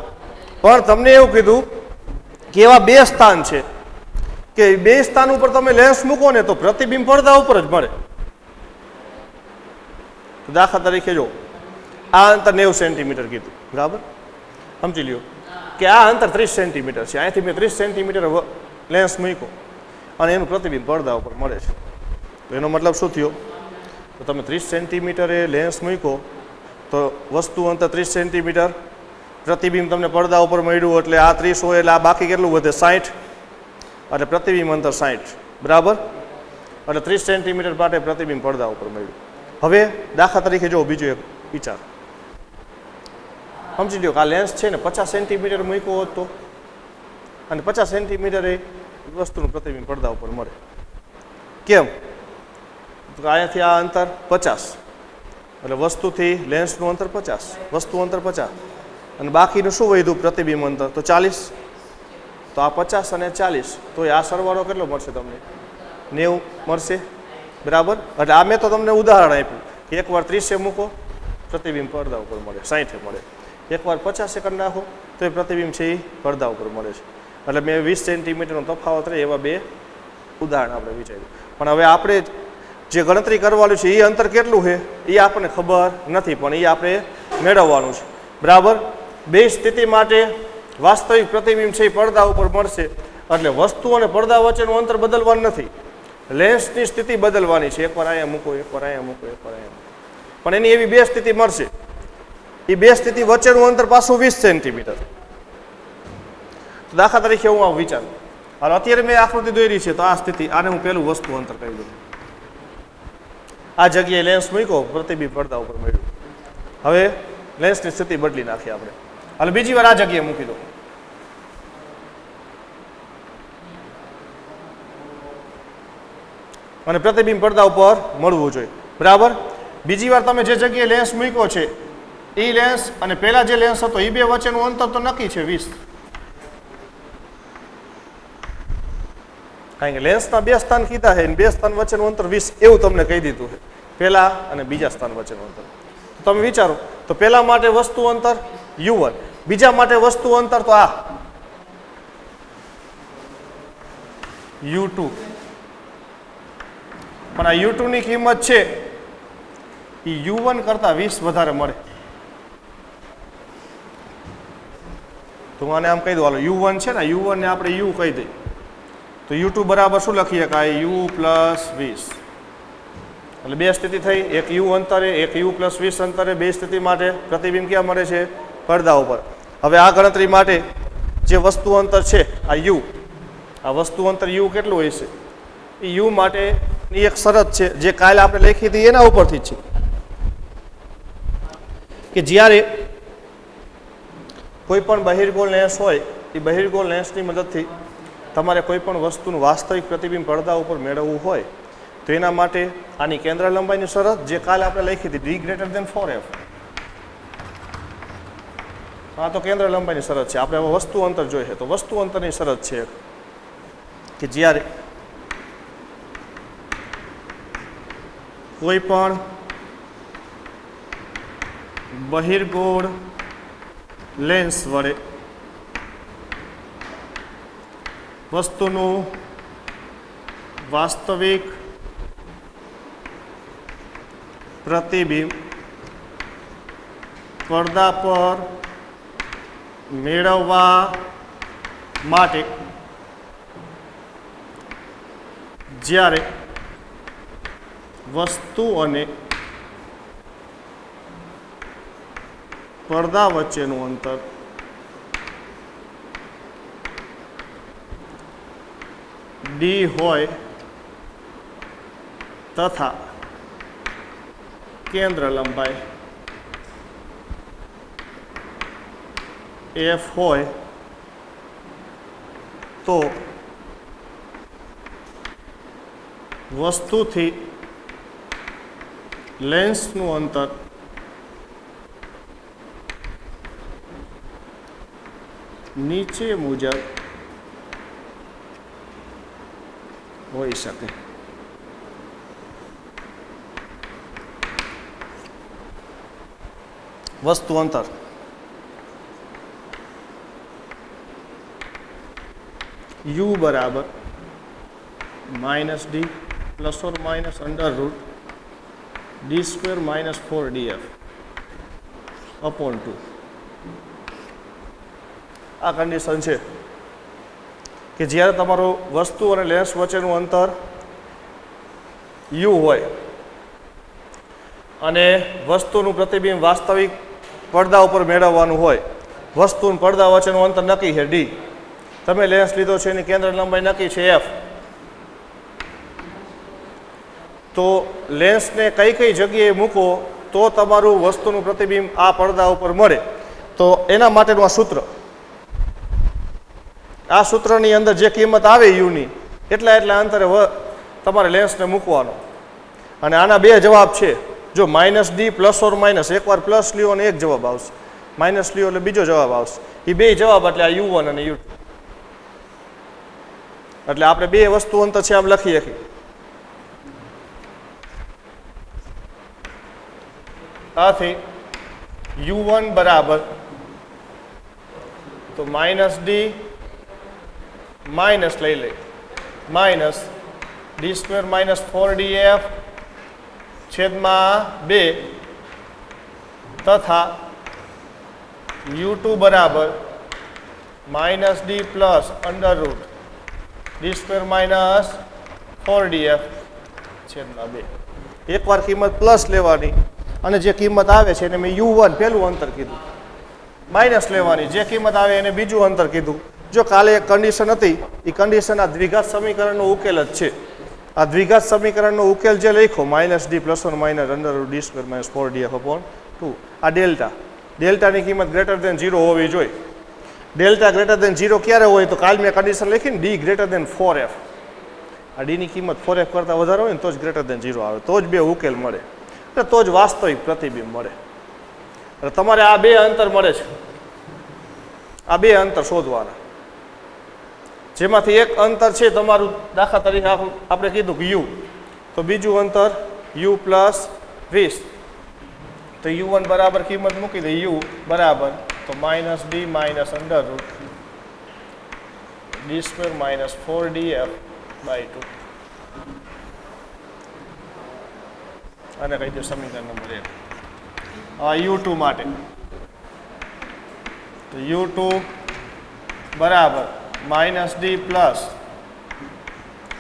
[SPEAKER 1] પણ તમને એવું કીધું કે એવા બે સ્થાન છે કે બે સ્થાન ઉપર તમે લેન્સ મૂકો ને તો પ્રતિબિંબ પડદા ઉપર જ મળે. દાખલા તરીકે જો આ અંતર 90 સેન્ટીમીટર કીધું, બરાબર? સમજી લ્યો કે આ અંતર 30 સેન્ટીમીટર છે. અહીંથી મેં 30 સેન્ટીમીટર લેન્સ મૂક્યો અને એનું પ્રતિબિંબ પડદા ઉપર મળે છે. તો એનો મતલબ શું થયો? તો તમે 30 સેન્ટીમીટરે લેન્સ મૂક્યો તો વસ્તુ અંતર 30 સેન્ટીમીટર, પ્રતિબિંબ તમને પડદા ઉપર મળ્યું, એટલે આ 30 હોય એટલે આ બાકી કેટલું વધે? 60. એટલે પ્રતિબિંબ અંતર 60, બરાબર? એટલે 30 સેન્ટીમીટર માટે પ્રતિબિંબ પડદા ઉપર મળ્યું. હવે દાખલા તરીકે જો બીજો એક વિચાર સમજી લો કે આ લેન્સ છે ને 50 સેન્ટીમીટર મૂક્યો હોત તો, અને 50 સેન્ટીમીટરે વસ્તુનું પ્રતિબિંબ પડદા ઉપર મળે. કેમ? તો અહીંયાથી આ અંતર 50, એટલે વસ્તુથી લેન્સનું અંતર 50, વસ્તુ અંતર 50, અને બાકીનું શું વધ્યું? પ્રતિબિંબ અંતર તો 40. તો આ 50 અને 40, તો આ સરવાળો કેટલો મળશે તમને? 90 મળશે, બરાબર? એટલે આ મેં તો તમને ઉદાહરણ આપ્યું કે એકવાર 30 મૂકો પ્રતિબિંબ પડદા ઉપર મળે, 60 મળે. એકવાર 50 સેકન્ડ નાખો તો એ પ્રતિબિંબ છે એ પડદા ઉપર મળે છે. એટલે મેં 20 સેન્ટીમીટરનો તફાવત રહે એવા બે ઉદાહરણ આપણે વિચાર્યું. પણ હવે આપણે જે ગણતરી કરવાનું છે એ અંતર કેટલું છે એ આપણને ખબર નથી, પણ એ આપણે મેળવવાનું છે, બરાબર? બે સ્થિતિ માટે વાસ્તવિક પ્રતિબિંબ છે એ પડદા ઉપર મળશે. એટલે વસ્તુ અને પડદા વચ્ચેનું અંતર બદલવાનું નથી, લેન્સની સ્થિતિ બદલવાની છે. એકવાર અહીંયા મૂકો, એકવાર અહીંયા મૂકો, એકવાર અહીંયા મૂકો, પણ એની એવી બે સ્થિતિ મળશે. એ બે સ્થિતિ વચ્ચેનું અંતર પાછું 20 સેન્ટીમીટર. તો દાખલા તરીકે હું આવું વિચારું, હાલ અત્યારે મેં આકૃતિ દોરી છે, તો આ સ્થિતિ, આને હું પેલું વસ્તુ અંતર કહી દઉં. આ જગ્યાએ લેન્સ મૂક્યો, પ્રતિબિંબ પડદા ઉપર મળ્યું. હવે લેન્સની સ્થિતિ બદલી નાખી આપણે. હાલ બીજી વાર આ જગ્યાએ મૂકી દો, અને પ્રતિબિંબ પડદા ઉપર મળવું જોઈએ, બરાબર? બીજી વાર તમે જે જગ્યાએ લેન્સ મૂક્યો છે એ લેન્સ અને પહેલા જે લેન્સ હતો એ બે વચ્ચેનું અંતર તો નક્કી છે 20. કારણ કે લેન્સના બે સ્થાન કીધા છે, બે સ્થાન વચ્ચેનું અંતર 20 એવું તમને કહી દીધું છે, પહેલા અને બીજા સ્થાન વચ્ચેનું અંતર. તમે વિચારો તો પહેલા માટે વસ્તુ અંતર u1, બીજા માટે વસ્તુ અંતર તો આ u2. પણ આ u2 ની કિંમત છે એ u1 કરતા 20 વધારે મળે. તો હું આને આમ કહી દઉં, હાલો u1 છે ને, u1 ને આપણે u કહી દઈએ, તો u2 બરાબર શું લખી શકાય? u plus 20. એટલે બે સ્થિતિ થઈ, એક u અંતરે, એક u પ્લસ 20 અંતરે. બે સ્થિતિ માટે પ્રતિબિંબ ક્યાં મળે છે? પડદા ઉપર. હવે આ ગણતરી માટે જે વસ્તુ અંતર છે આ u, આ વસ્તુ અંતર u કેટલું હોય છે? એ u માટેની એક શરત છે જે કાલે આપણે લખી હતી એના ઉપરથી જ છે કે જ્યારે કોઈ પણ બહિર્ગોળ લેન્સ હોય એ બહિર્ગોળ લેન્સની મદદથી તમારે કોઈ પણ વસ્તુનું વાસ્તવિક પ્રતિબિંબ પડદા ઉપર મેળવવું હોય તો એના માટે આની કેન્દ્ર લંબાઈની શરત જે કાલે આપણે લખી હતી ડી ગ્રેટર દેન 4f. આ તો કેન્દ્ર લંબાઈની શરત છે. આપણે હવે વસ્તુ અંતર જોઈએ તો વસ્તુ અંતરની શરત છે કે જ્યારે કોઈ પણ બહિર્ગોળ લેન્સ વડે વસ્તુનું વાસ્તવિક પ્રતિબિંબ પડદા પર મેળવવા માટે જ્યારે વસ્તુ અને પડદા વચ્ચેનું અંતર ડી હોય તથા કેન્દ્ર લંબાઈ એફ હોય તો વસ્તુથી લેન્સનું અંતર નીચે મુજબ હોઈ શકે. વસ્તુ અંતર u બરાબર -d plus or minus under root d square minus 4df upon 2. આ કન્ડિશન છે કે જ્યારે તમારો વસ્તુ અને લેન્સ વચ્ચેનું અંતર u હોય અને વસ્તુનું પ્રતિબિંબ વાસ્તવિક પડદા ઉપર મેળવવાનું હોય, વસ્તુ અને પડદા વચ્ચેનું અંતર નક્કી છે ડી, તમે લેન્સ લીધો છે એની કેન્દ્ર લંબાઈ નક્કી છે એફ, તો લેન્સને કઈ કઈ જગ્યાએ મૂકો તો તમારું વસ્તુનું પ્રતિબિંબ આ પડદા ઉપર મળે, તો એના માટેનું આ સૂત્ર, આ સૂત્રની અંદર જે કિંમત આવે યુની એટલા અંતરે તમારે લેન્સને મૂકવાનો. અને આના બે જવાબ છે. જો -d પ્લસ ઓર માઇનસ, એકવાર પ્લસ લ્યો અને એક જવાબ આવશે, માઇનસ લ્યો એટલે બીજો જવાબ આવશે. એ બે જવાબ એટલે આ u1 અને u2. એટલે આપણે બે વસ્તુ અંતર છે આમ લખી શકીએ. આથી u1 બરાબર તો -d માઇનસ લઈ લે minus d square minus 4df છેદમાં 2 તથા u2 બરાબર -d plus under root d square minus 4df છેદમાં 2. એકવાર કિંમત પ્લસ લેવાની અને જે કિંમત આવે છે એને મેં u1 પહેલું અંતર કીધું, માઇનસ લેવાની જે કિંમત આવે એને બીજું અંતર કીધું. જો કાલે એક કન્ડિશન હતી એ કન્ડિશન આ દ્વિઘાત સમીકરણનો ઉકેલ જ છે. આ દ્વિઘાત સમીકરણનો ઉકેલ જે લખ્યો -d plus or minus under root d square minus 4df upon 2, આ ડેલ્ટાની કિંમત ગ્રેટર દેન 0 હોવી જોઈએ. ડેલ્ટા ગ્રેટર દેન 0 ક્યારે હોય તો કાલ મેં કન્ડિશન લખીને ડી ગ્રેટર દેન 4f, આ ડીની કિંમત 4f કરતાં વધારે હોય ને તો જ ગ્રેટર દેન 0 આવે, તો જ બે ઉકેલ મળે, એટલે તો જ વાસ્તવિક પ્રતિબિંબ મળે. એટલે તમારે આ બે અંતર મળે છે, આ બે અંતર શોધવાના, જેમાંથી એક અંતર છે તમારું દાખલા તરીકે આપણે કીધું કે u, તો બીજું અંતર u પ્લસ 20, તો u1 બરાબર કિંમત મૂકી દે u બરાબર તો -d minus under root d square minus 4df by 2. અને કહી દો સમીકરણ નંબર 1. u2 માટે તો u2 બરાબર -d plus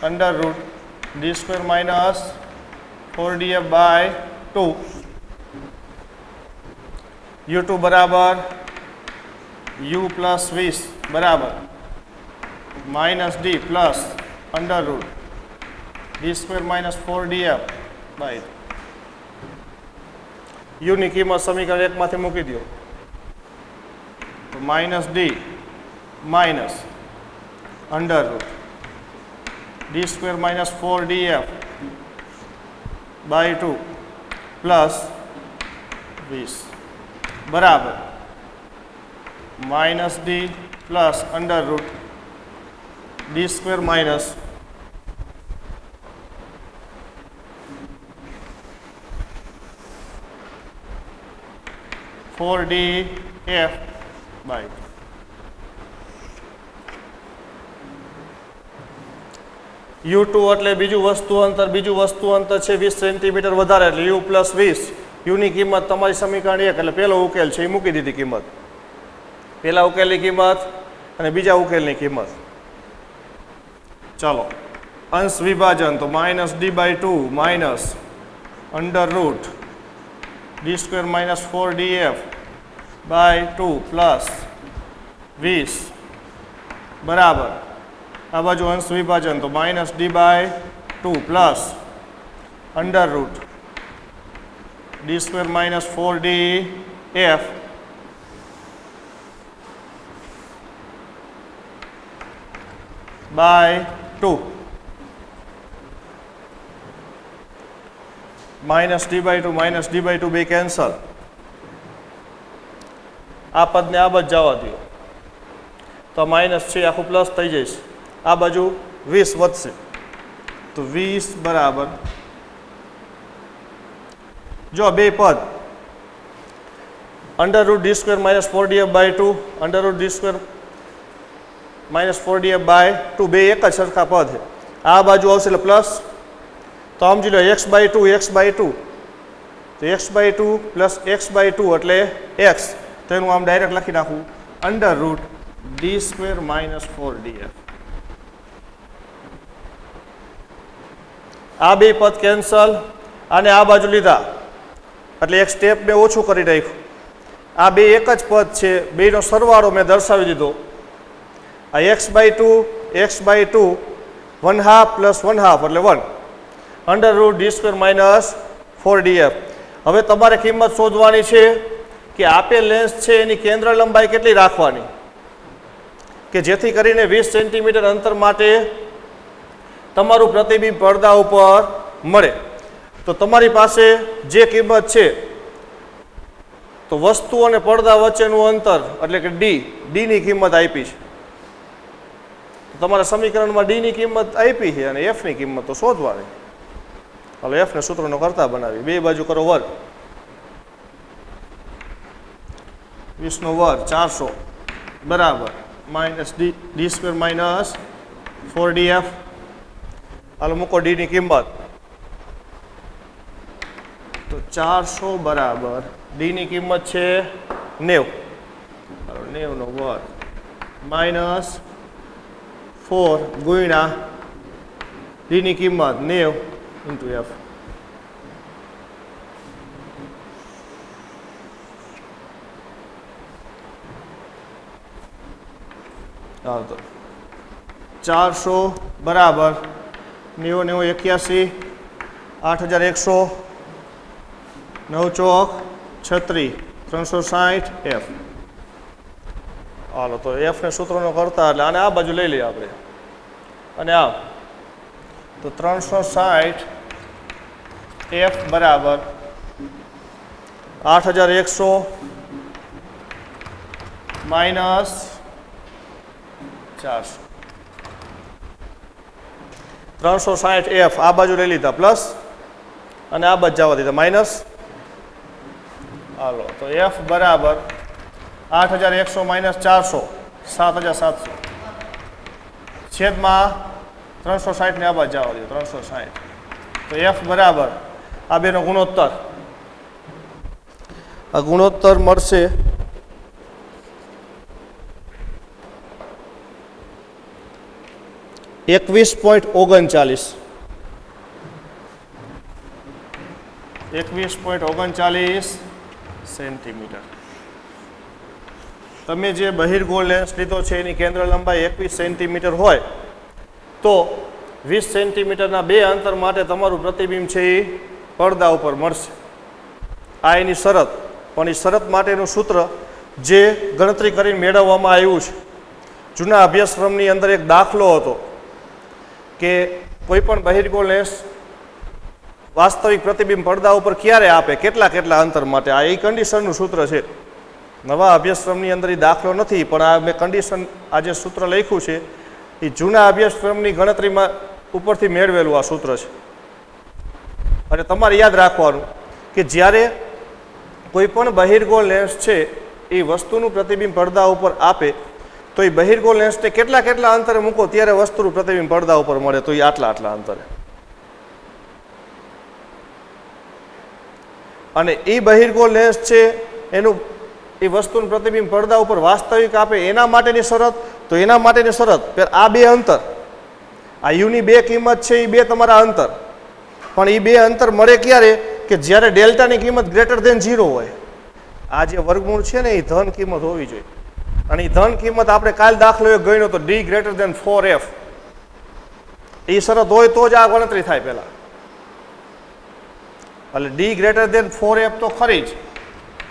[SPEAKER 1] under root d square minus 4df by 2. u2 બરાબર u પ્લસ 20 બરાબર -d plus under root d square minus 4df by 2. u ની કિંમત સમીકરણ 1 માંથી મૂકી દો તો -d minus under root d square minus 4df /2 plus 20 બરાબર -d plus √d² minus 4df/2 u2 એટલે બીજું વસ્તુ અંતર છે 20 સેન્ટીમીટર વધારે એટલે u પ્લસ 20 યુની કિંમત તમારી સમીકરણ 1 એટલે પહેલો ઉકેલ છે એ મૂકી દીધી કિંમત, પહેલા ઉકેલની કિંમત અને બીજા ઉકેલની કિંમત. ચાલો અંશ વિભાજન તો -d/2 minus √d² minus 4df/2 plus 20 બરાબર આ બાજુ અંશ વિભાજન તો -d/2 plus √d² minus 4df /2 -d/2 બે કેન્સલ, આ પદને આ બાજુ જવા દો તો માઇનસ છે આખું પ્લસ થઈ જશે, આ બાજુ 20 વધશે તો 20 બરાબર જો બે પદ √d² minus 4df/2 √d² minus 4df/2 બે એક જ સરખા પદ છે, આ બાજુ આવશે એટલે પ્લસ તો સમજી લો x/2 તો x/2 પ્લસ x/2 એટલે x તો એનું આમ ડાયરેક્ટ લખી નાખું √d² માઇનસ 4df. આ બે પદ કેન્સલ અને આ બાજુ લીધા એટલે એક સ્ટેપ મેં ઓછું કરી નાખ્યું, આ બે એક જ પદ છે બેનો સરવાળો મેં દર્શાવી દીધો, આ x/2 1/2 પ્લસ 1/2 એટલે 1 √d² માઇનસ 4df. હવે તમારે કિંમત શોધવાની છે કે આપેલ લેન્સ છે એની કેન્દ્ર લંબાઈ કેટલી રાખવાની કે જેથી કરીને 20 સેન્ટીમીટર અંતર માટે તમારું પ્રતિબિંબ પડદા ઉપર મળે. તો તમારી પાસે જે કિંમત છે તો વસ્તુ અને પડદા વચ્ચેનું અંતર એટલે કે d ની કિંમત આપી છે, તમારા સમીકરણમાં d ની કિંમત આપી છે અને f ની કિંમત તો શોધવાની. હવે f ને સૂત્રનો કરતા બનાવી, બે બાજુ કરો વર્ગ, 20 નો વર્ગ 400 બરાબર -d² માઇનસ 4df. હાલો મૂકો d ની કિંમત તો 400 બરાબર d ની કિંમત છે 90, 90 નો વર્ગ માઇનસ 4 ગુણ્યા d ની કિંમત 90 ઇન્ટુ f. તો 400 બરાબર 90 91 8100 9 ચોક 36 360 f. હાલો તો f ને સૂત્રનો કરતા એટલે આને આ બાજુ લઈ લઈએ આપણે અને આમ તો 360 f બરાબર 8100 માઇનસ 400 360 f આ બાજુ લઈ લીધા પ્લસ અને આ બાજુ જવા દીધા માઇનસ. હાલો તો f બરાબર 8100 માઇનસ 400 7700 છેદમાં 360 ને આ બાજુ જવા દીધું 360 તો f બરાબર આ બેનો ગુણોત્તર, આ ગુણોત્તર મળશે 21.39 સેન્ટીમીટર. તમે જે બહિર્ગોળ લેન્સ લીધો છે એની કેન્દ્ર લંબાઈ 21 સેન્ટીમીટર હોય તો 20 સેન્ટીમીટરના બે અંતર માટે તમારું પ્રતિબિંબ છે એ પડદા ઉપર મળશે. આ એની શરત, પણ એ શરત માટેનું સૂત્ર જે ગણતરી કરીને મેળવવામાં આવ્યું છે. જૂના અભ્યાસક્રમની અંદર એક દાખલો હતો કે કોઈ પણ બહિર્ગોળ લેન્સ વાસ્તવિક પ્રતિબિંબ પડદા ઉપર ક્યારે આપે, કેટલા કેટલા અંતર માટે, આ એ કન્ડિશનનું સૂત્ર છે. નવા અભ્યાસક્રમની અંદર એ દાખલો નથી, પણ આ મેં કન્ડિશન આ જે સૂત્ર લખ્યું છે એ જૂના અભ્યાસક્રમની ગણતરીમાં ઉપરથી મેળવેલું આ સૂત્ર છે. અને તમારે યાદ રાખવાનું કે જ્યારે કોઈ પણ બહિર્ગોળ લેન્સ છે એ વસ્તુનું પ્રતિબિંબ પડદા ઉપર આપે તો એ બહિર્ગોળ લેન્સને કેટલા કેટલા અંતરે મૂકો ત્યારે વસ્તુનું પ્રતિબિંબ પડદા ઉપર મળે, તો એ આટલા આટલા અંતરે. અને એ બહિર્ગોળ લેન્સ છે એનું એ વસ્તુનું પ્રતિબિંબ પડદા ઉપર વાસ્તવિક આપે એના માટેની શરત, તો એના માટેની શરત આ બે અંતર, આ યુની બે કિંમત છે એ બે તમારા અંતર, પણ એ બે અંતર મળે ક્યારે કે જ્યારે ડેલ્ટાની કિંમત ગ્રેટર ધેન 0 હોય. આ જે વર્ગમૂળ છે ને એ ધન કિંમત હોવી જોઈએ, અને એ ધન કિંમત આપણે કાલ દાખલો એક ગણ્યો તો ડી ગ્રેટર ધેન 4f, એ શરત હોય તો જ આ ગણતરી થાય પહેલા. એટલે ડી ગ્રેટર ધેન 4f તો ખરી જ,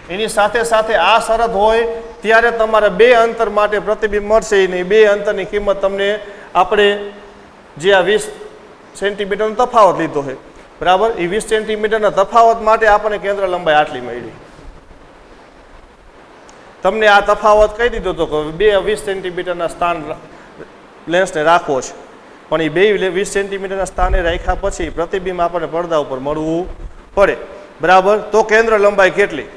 [SPEAKER 1] એની સાથે સાથે આ શરત હોય ત્યારે તમારે બે અંતર માટે પ્રતિબિંબ મળશે. એની બે અંતરની કિંમત તમને આપણે જે આ 20 સેન્ટીમીટરનો તફાવત લીધો છે બરાબર, એ 20 સેન્ટીમીટરના તફાવત માટે આપણને કેન્દ્ર લંબાઈ આટલી મળી. તમને આ તફાવત કહી દીધો હતો કે બે 20 સેન્ટીમીટરના સ્થાન લેન્સને રાખવો છે, પણ એ બે 20 સેન્ટીમીટરના સ્થાને રાખ્યા પછી પ્રતિબિંબ આપણને પડદા ઉપર મળવું પડે બરાબર. તો કેન્દ્ર લંબાઈ કેટલી,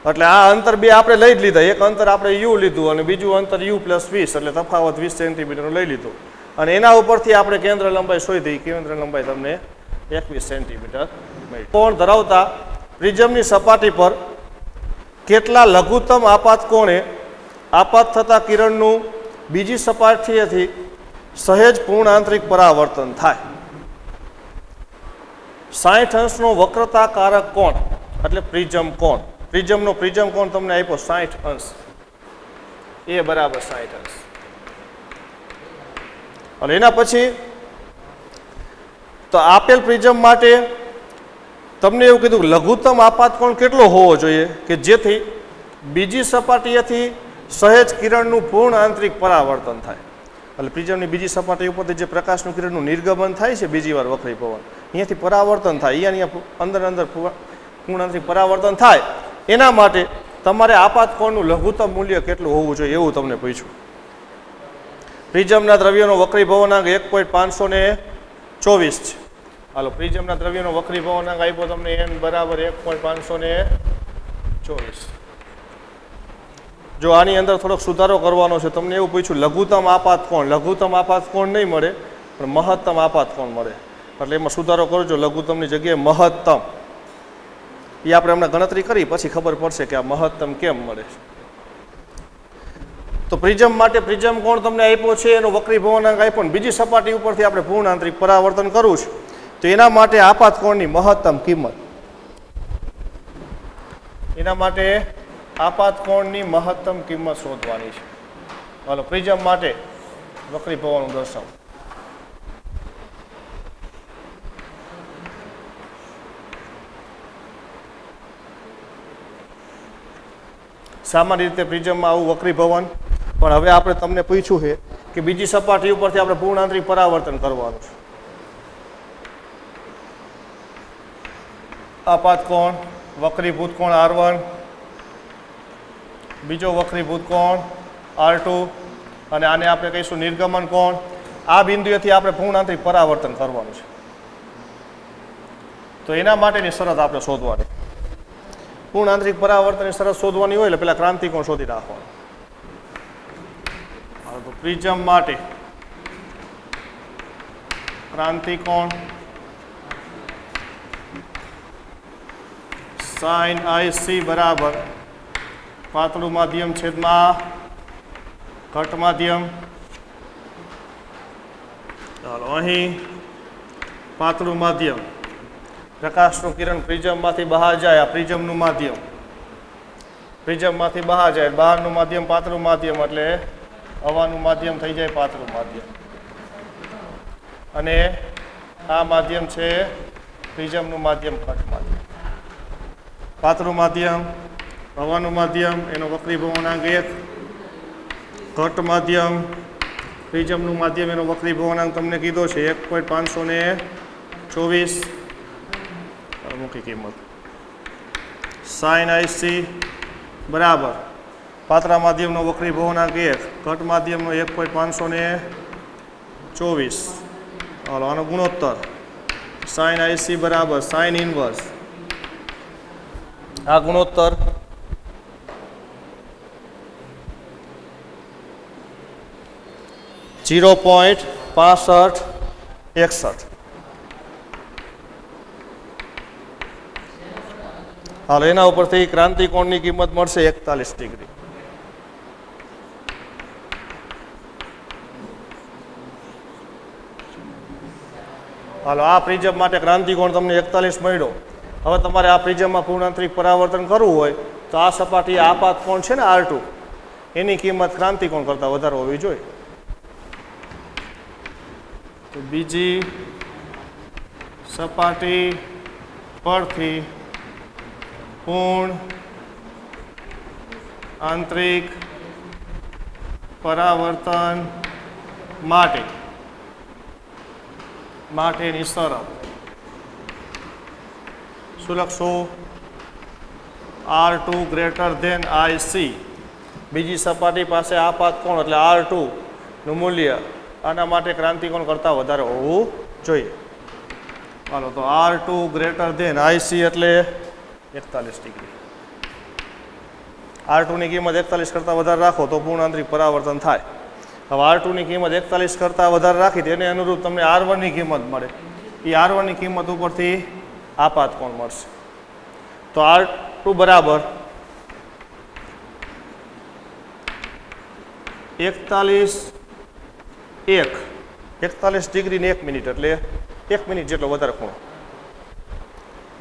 [SPEAKER 1] એટલે આ અંતર બે આપણે લઈ જ લીધા, એક અંતર આપણે યુ લીધું અને બીજું અંતર યુ પ્લસ 20, એટલે તફાવત 20 સેન્ટીમીટરનું લઈ લીધું, અને એના ઉપરથી આપણે કેન્દ્ર લંબાઈ શોધી. કેન્દ્ર લંબાઈ તમને 21 સેન્ટીમીટર મળી. કોણ ધરાવતા પ્રિઝમની સપાટી પર કેટલા લઘુત્તમ આપાત કોણે આપાત થતા કિરણનું બીજી સપાટીએથી સહેજ પૂર્ણ આંતરિક પરાવર્તન થાય. 60 અંશનો વક્રતાકારક કોણ એટલે પ્રિઝમ કોણ. પ્રિઝમનો પ્રિઝમ કોણ તમને આપ્યો 60 અંશ, એ બરાબર 60 અંશ. અને એના પછી તો આપેલ પ્રિઝમ માટે તમને એવું કીધું લઘુત્તમ આપાત કોણ કેટલો હોવો જોઈએ કે જેથી બીજી સપાટીએથી સહેજ કિરણનું પૂર્ણ આંતરિક પરાવર્તન થાય. એટલે પ્રિઝમની બીજી સપાટી ઉપરથી જે પ્રકાશનું કિરણનું નિર્ગમન થાય છે બીજી વાર વક્રી પવન, અહીંયાથી પરાવર્તન થાય, અહીંયા અંદર અંદર પૂર્ણ આંતરિક પરાવર્તન થાય, એના માટે તમારે આપાત કોણનું લઘુત્તમ મૂલ્ય કેટલું હોવું જોઈએ એવું તમને પૂછ્યું. પ્રિઝમના દ્રવ્યનો વક્રી ભવનાંક 1.524 છે. હાલો, પ્રિઝમના દ્રવ્યનો વક્રી ભવનાંક આપ્યો તમને n બરાબર 1.524. જો આની અંદર થોડોક સુધારો કરવાનો છે, તમને એવું પૂછ્યું લઘુત્તમ આપાત કોણ, લઘુત્તમ આપાત કોણ નહીં મળે પણ મહત્તમ આપાત કોણ મળે, એટલે એમાં સુધારો કરજો, લઘુત્તમની જગ્યાએ મહત્તમ. એ આપણે હમણાં ગણતરી કરી પછી ખબર પડશે કે આ મહત્તમ કેમ મળે છે. તો પ્રિઝમ માટે પ્રિઝમ કોણ તમને આપ્યો છે, એનો વક્રી ભવનાંક આપ્યો ને બીજી સપાટી ઉપરથી આપણે પૂર્ણ આંતરિક પરાવર્તન કરવું છે, તો એના માટે આપાત કોણની મહત્તમ કિંમત, એના માટે આપાત કોણની મહત્તમ કિંમત શોધવાની છે. હાલો, પ્રિઝમ માટે વક્રી ભવનનું દર્શાવો. સામાન્ય રીતે પ્રિઝમમાં આવું વક્રી ભવન, પણ હવે આપણે તમને પૂછ્યું છે કે બીજી સપાટી ઉપરથી આપણે પૂર્ણ આંતરિક પરાવર્તન કરવાનું છે. આપાત કોણ વક્રીભૂત કોણ R1, બીજો વક્રીભૂત કોણ R2, અને આને આપણે કહીશું નિર્ગમન કોણ. આ બિંદુએથી આપણે પૂર્ણ આંતરિક પરાવર્તન કરવાનું છે, તો એના માટેની શરત આપણે શોધવાની. પૂર્ણ આંતરિક પરાવર્તનની શરત શોધવાની હોય એટલે પેલા ક્રાંતિકોણ શોધી નાખવાનો. તો પ્રિઝમ માટે ક્રાંતિકોણ sin IC બરાબર પાતળું માધ્યમ છેદમાં ઘટ માધ્યમ. ચાલો, અહીં પાતળું માધ્યમ, પ્રકાશનું કિરણ પ્રિઝમમાંથી બહાર જાય, આ પ્રિઝમનું માધ્યમ, પ્રિઝમમાંથી બહાર જાય, બહારનું માધ્યમ પાતળું માધ્યમ, એટલે હવાનું માધ્યમ થઈ જાય પાતળું માધ્યમ, અને આ માધ્યમ છે પ્રિઝમનું માધ્યમ ઘટ માધ્યમ. પાતળું માધ્યમ, હવાનું માધ્યમ, એનો વક્રી ભવનાંક 1, ઘટ માધ્યમ, પ્રિઝમનું માધ્યમ, એનો વક્રી ભવનાંક તમને કીધો છે 1.524, મૂકી કિંમત સાઇન આઈસી બરાબર પાતળા માધ્યમનો વક્રી ભવનાંક 1 કટ માધ્યમનો 1.524 હાલો આનો ગુણોત્તર સાઇન આઈસી બરાબર સાઇન ઇનવર્સ આ ગુણોત્તર 0.6561 હાલ એના ઉપરથી ક્રાંતિકોણની કિંમત મળશે 41 ડિગ્રી હાલો આ પ્રિઝમ માટે ક્રાંતિકોણ તમને 41 મળ્યો હવે તમારે આ પ્રિઝમમાં પૂર્ણાંતરિક પરાવર્તન કરવું હોય તો આ સપાટી આપાત કોણ છે ને R2 એની કિંમત ક્રાંતિકોણ કરતાં વધારે હોવી જોઈએ તો બીજી સપાટી પરથી પૂર્ણ આંતરિક પરાવર્તન માટેની શરત શું લખશું R2 ગ્રેટર ધેન IC બીજી સપાટી પાસે આપાત કોણ એટલે R2 નું મૂલ્ય આના માટે ક્રાંતિકોણ કરતાં વધારે હોવું જોઈએ ચાલો તો R2 ગ્રેટર ધેન IC એટલે 41 ડિગ્રી R2 ની કિંમત 41 કરતાં વધારે રાખો તો પૂર્ણ આંતરિક પરાવર્તન થાય હવે R2 ની કિંમત 41 કરતાં વધારે રાખી તેને અનુરૂપ તમને R1 ની કિંમત મળે એ R1 ની કિંમત ઉપરથી આપાત કોણ મળશે તો R2 બરાબર 41 ડિગ્રી ને 1 મિનિટ એટલે 1 મિનિટ જેટલો વધારે ખૂણો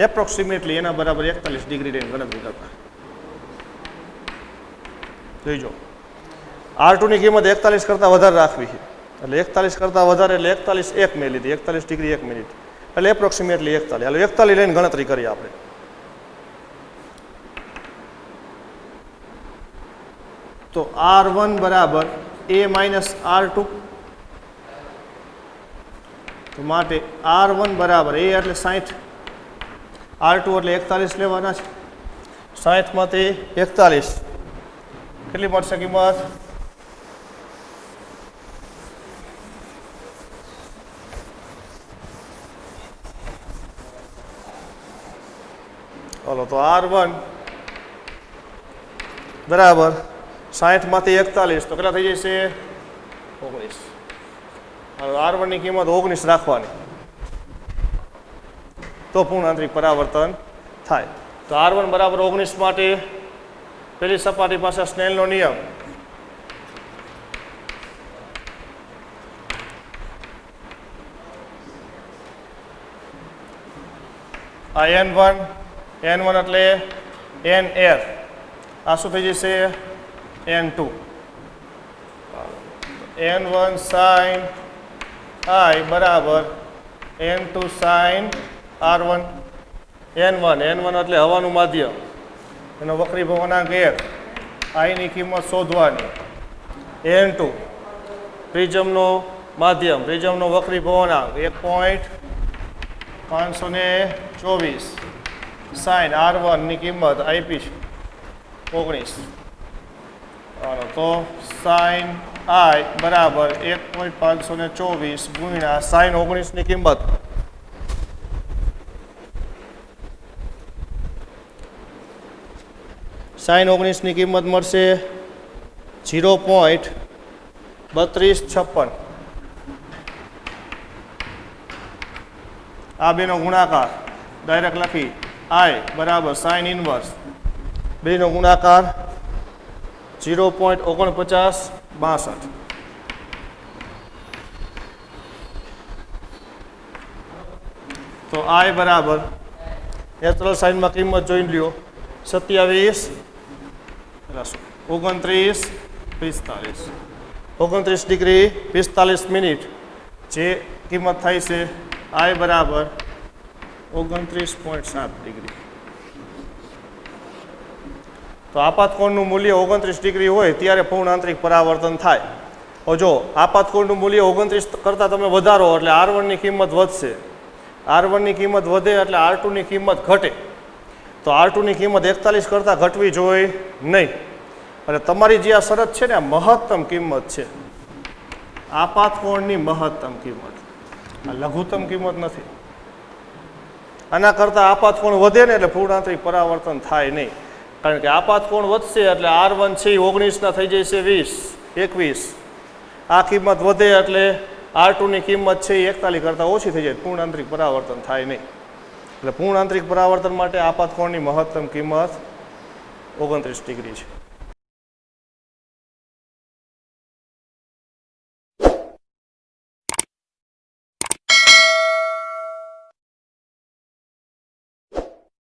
[SPEAKER 1] એપ્રોક્સિમેટલી એના બરાબર 41 ડિગ્રી લઈને ગણતરી કરતા જોઈજો R2 ની કિંમત 41 કરતાં વધારે રાખવી છે એટલે 41 કરતાં વધારે એટલે 41 1 મેં લીધી 41 ડિગ્રી 1 મિનિટ એટલે એપ્રોક્સિમેટલી 41 હાલો 41 લઈને ગણતરી કરીએ આપણે તો R1 બરાબર A માઇનસ R2 તો માટે R1 બરાબર A એટલે 60 R2 એટલે 41 લેવાના છે 60 માંથી 41 કેટલી મળશે કિંમત ચાલો તો R1 બરાબર 60 માંથી 41 તો કેટલા થઈ જશે 19 R1 ની કિંમત 19 રાખવાની તો પૂર્ણ આંતરિક પરાવર્તન થાય તો R1 બરાબર 19 માટે પેલી સપાટી પાસે સ્નેલનો નિયમ આ N1 એટલે NR આ શું થઈ જશે N2 N1 sin I બરાબર N2 sin R1 N1 એટલે હવાનું માધ્યમ એનો વક્રી ભવનાંક 1 I ની કિંમત શોધવાની N2 પ્રિઝમનો માધ્યમ પ્રિઝમનો વક્રી ભવનાંક 1.524 sin R1 ની કિંમત આપી છે 19 તો sin I બરાબર 1.524 ગુણ્યા sin 19 ની કિંમત sin 19 ની કિંમત મળશે 0.3256 આ બેનો ગુણાકાર ડાયરેક્ટ લખી I બરાબર sin ઇનવર્સ બેનો ગુણાકાર 0.4962 તો I બરાબર નેચરલ સાઇનમાં કિંમત જોઈ લ્યો 27 29 ડિગ્રી 45 મિનિટ જે કિંમત થાય છે I બરાબર 29.7 ડિગ્રી તો આપાત કોણનું મૂલ્ય 29 ડિગ્રી હોય ત્યારે પૂર્ણ આંતરિક પરાવર્તન થાય જો આપાત કોણનું મૂલ્ય 29 કરતાં તમે વધારો એટલે R1 ની કિંમત વધશે R1 ની કિંમત વધે એટલે R2 ની કિંમત ઘટે, તો R2 ની કિંમત 41 કરતાં ઘટવી જોઈએ નહીં. એટલે તમારી જે આ શરત છે ને આ મહત્તમ કિંમત છે, આપાત કોણની મહત્તમ કિંમત, આ લઘુત્તમ કિંમત નથી. આના કરતાં આપાત કોણ વધે ને એટલે પૂર્ણાંતરિક પરાવર્તન થાય નહીં, કારણ કે આપાત કોણ વધશે એટલે R1 છે એ 19 થઈ જશે 21. આ કિંમત વધે એટલે R2 ની કિંમત છે એ 41 કરતાં ઓછી થઈ જાય, પૂર્ણાંતરિક પરાવર્તન થાય નહીં. એટલે પૂર્ણાંતરિક પરાવર્તન માટે આપાત કોણની મહત્તમ કિંમત 29 ડિગ્રી છે.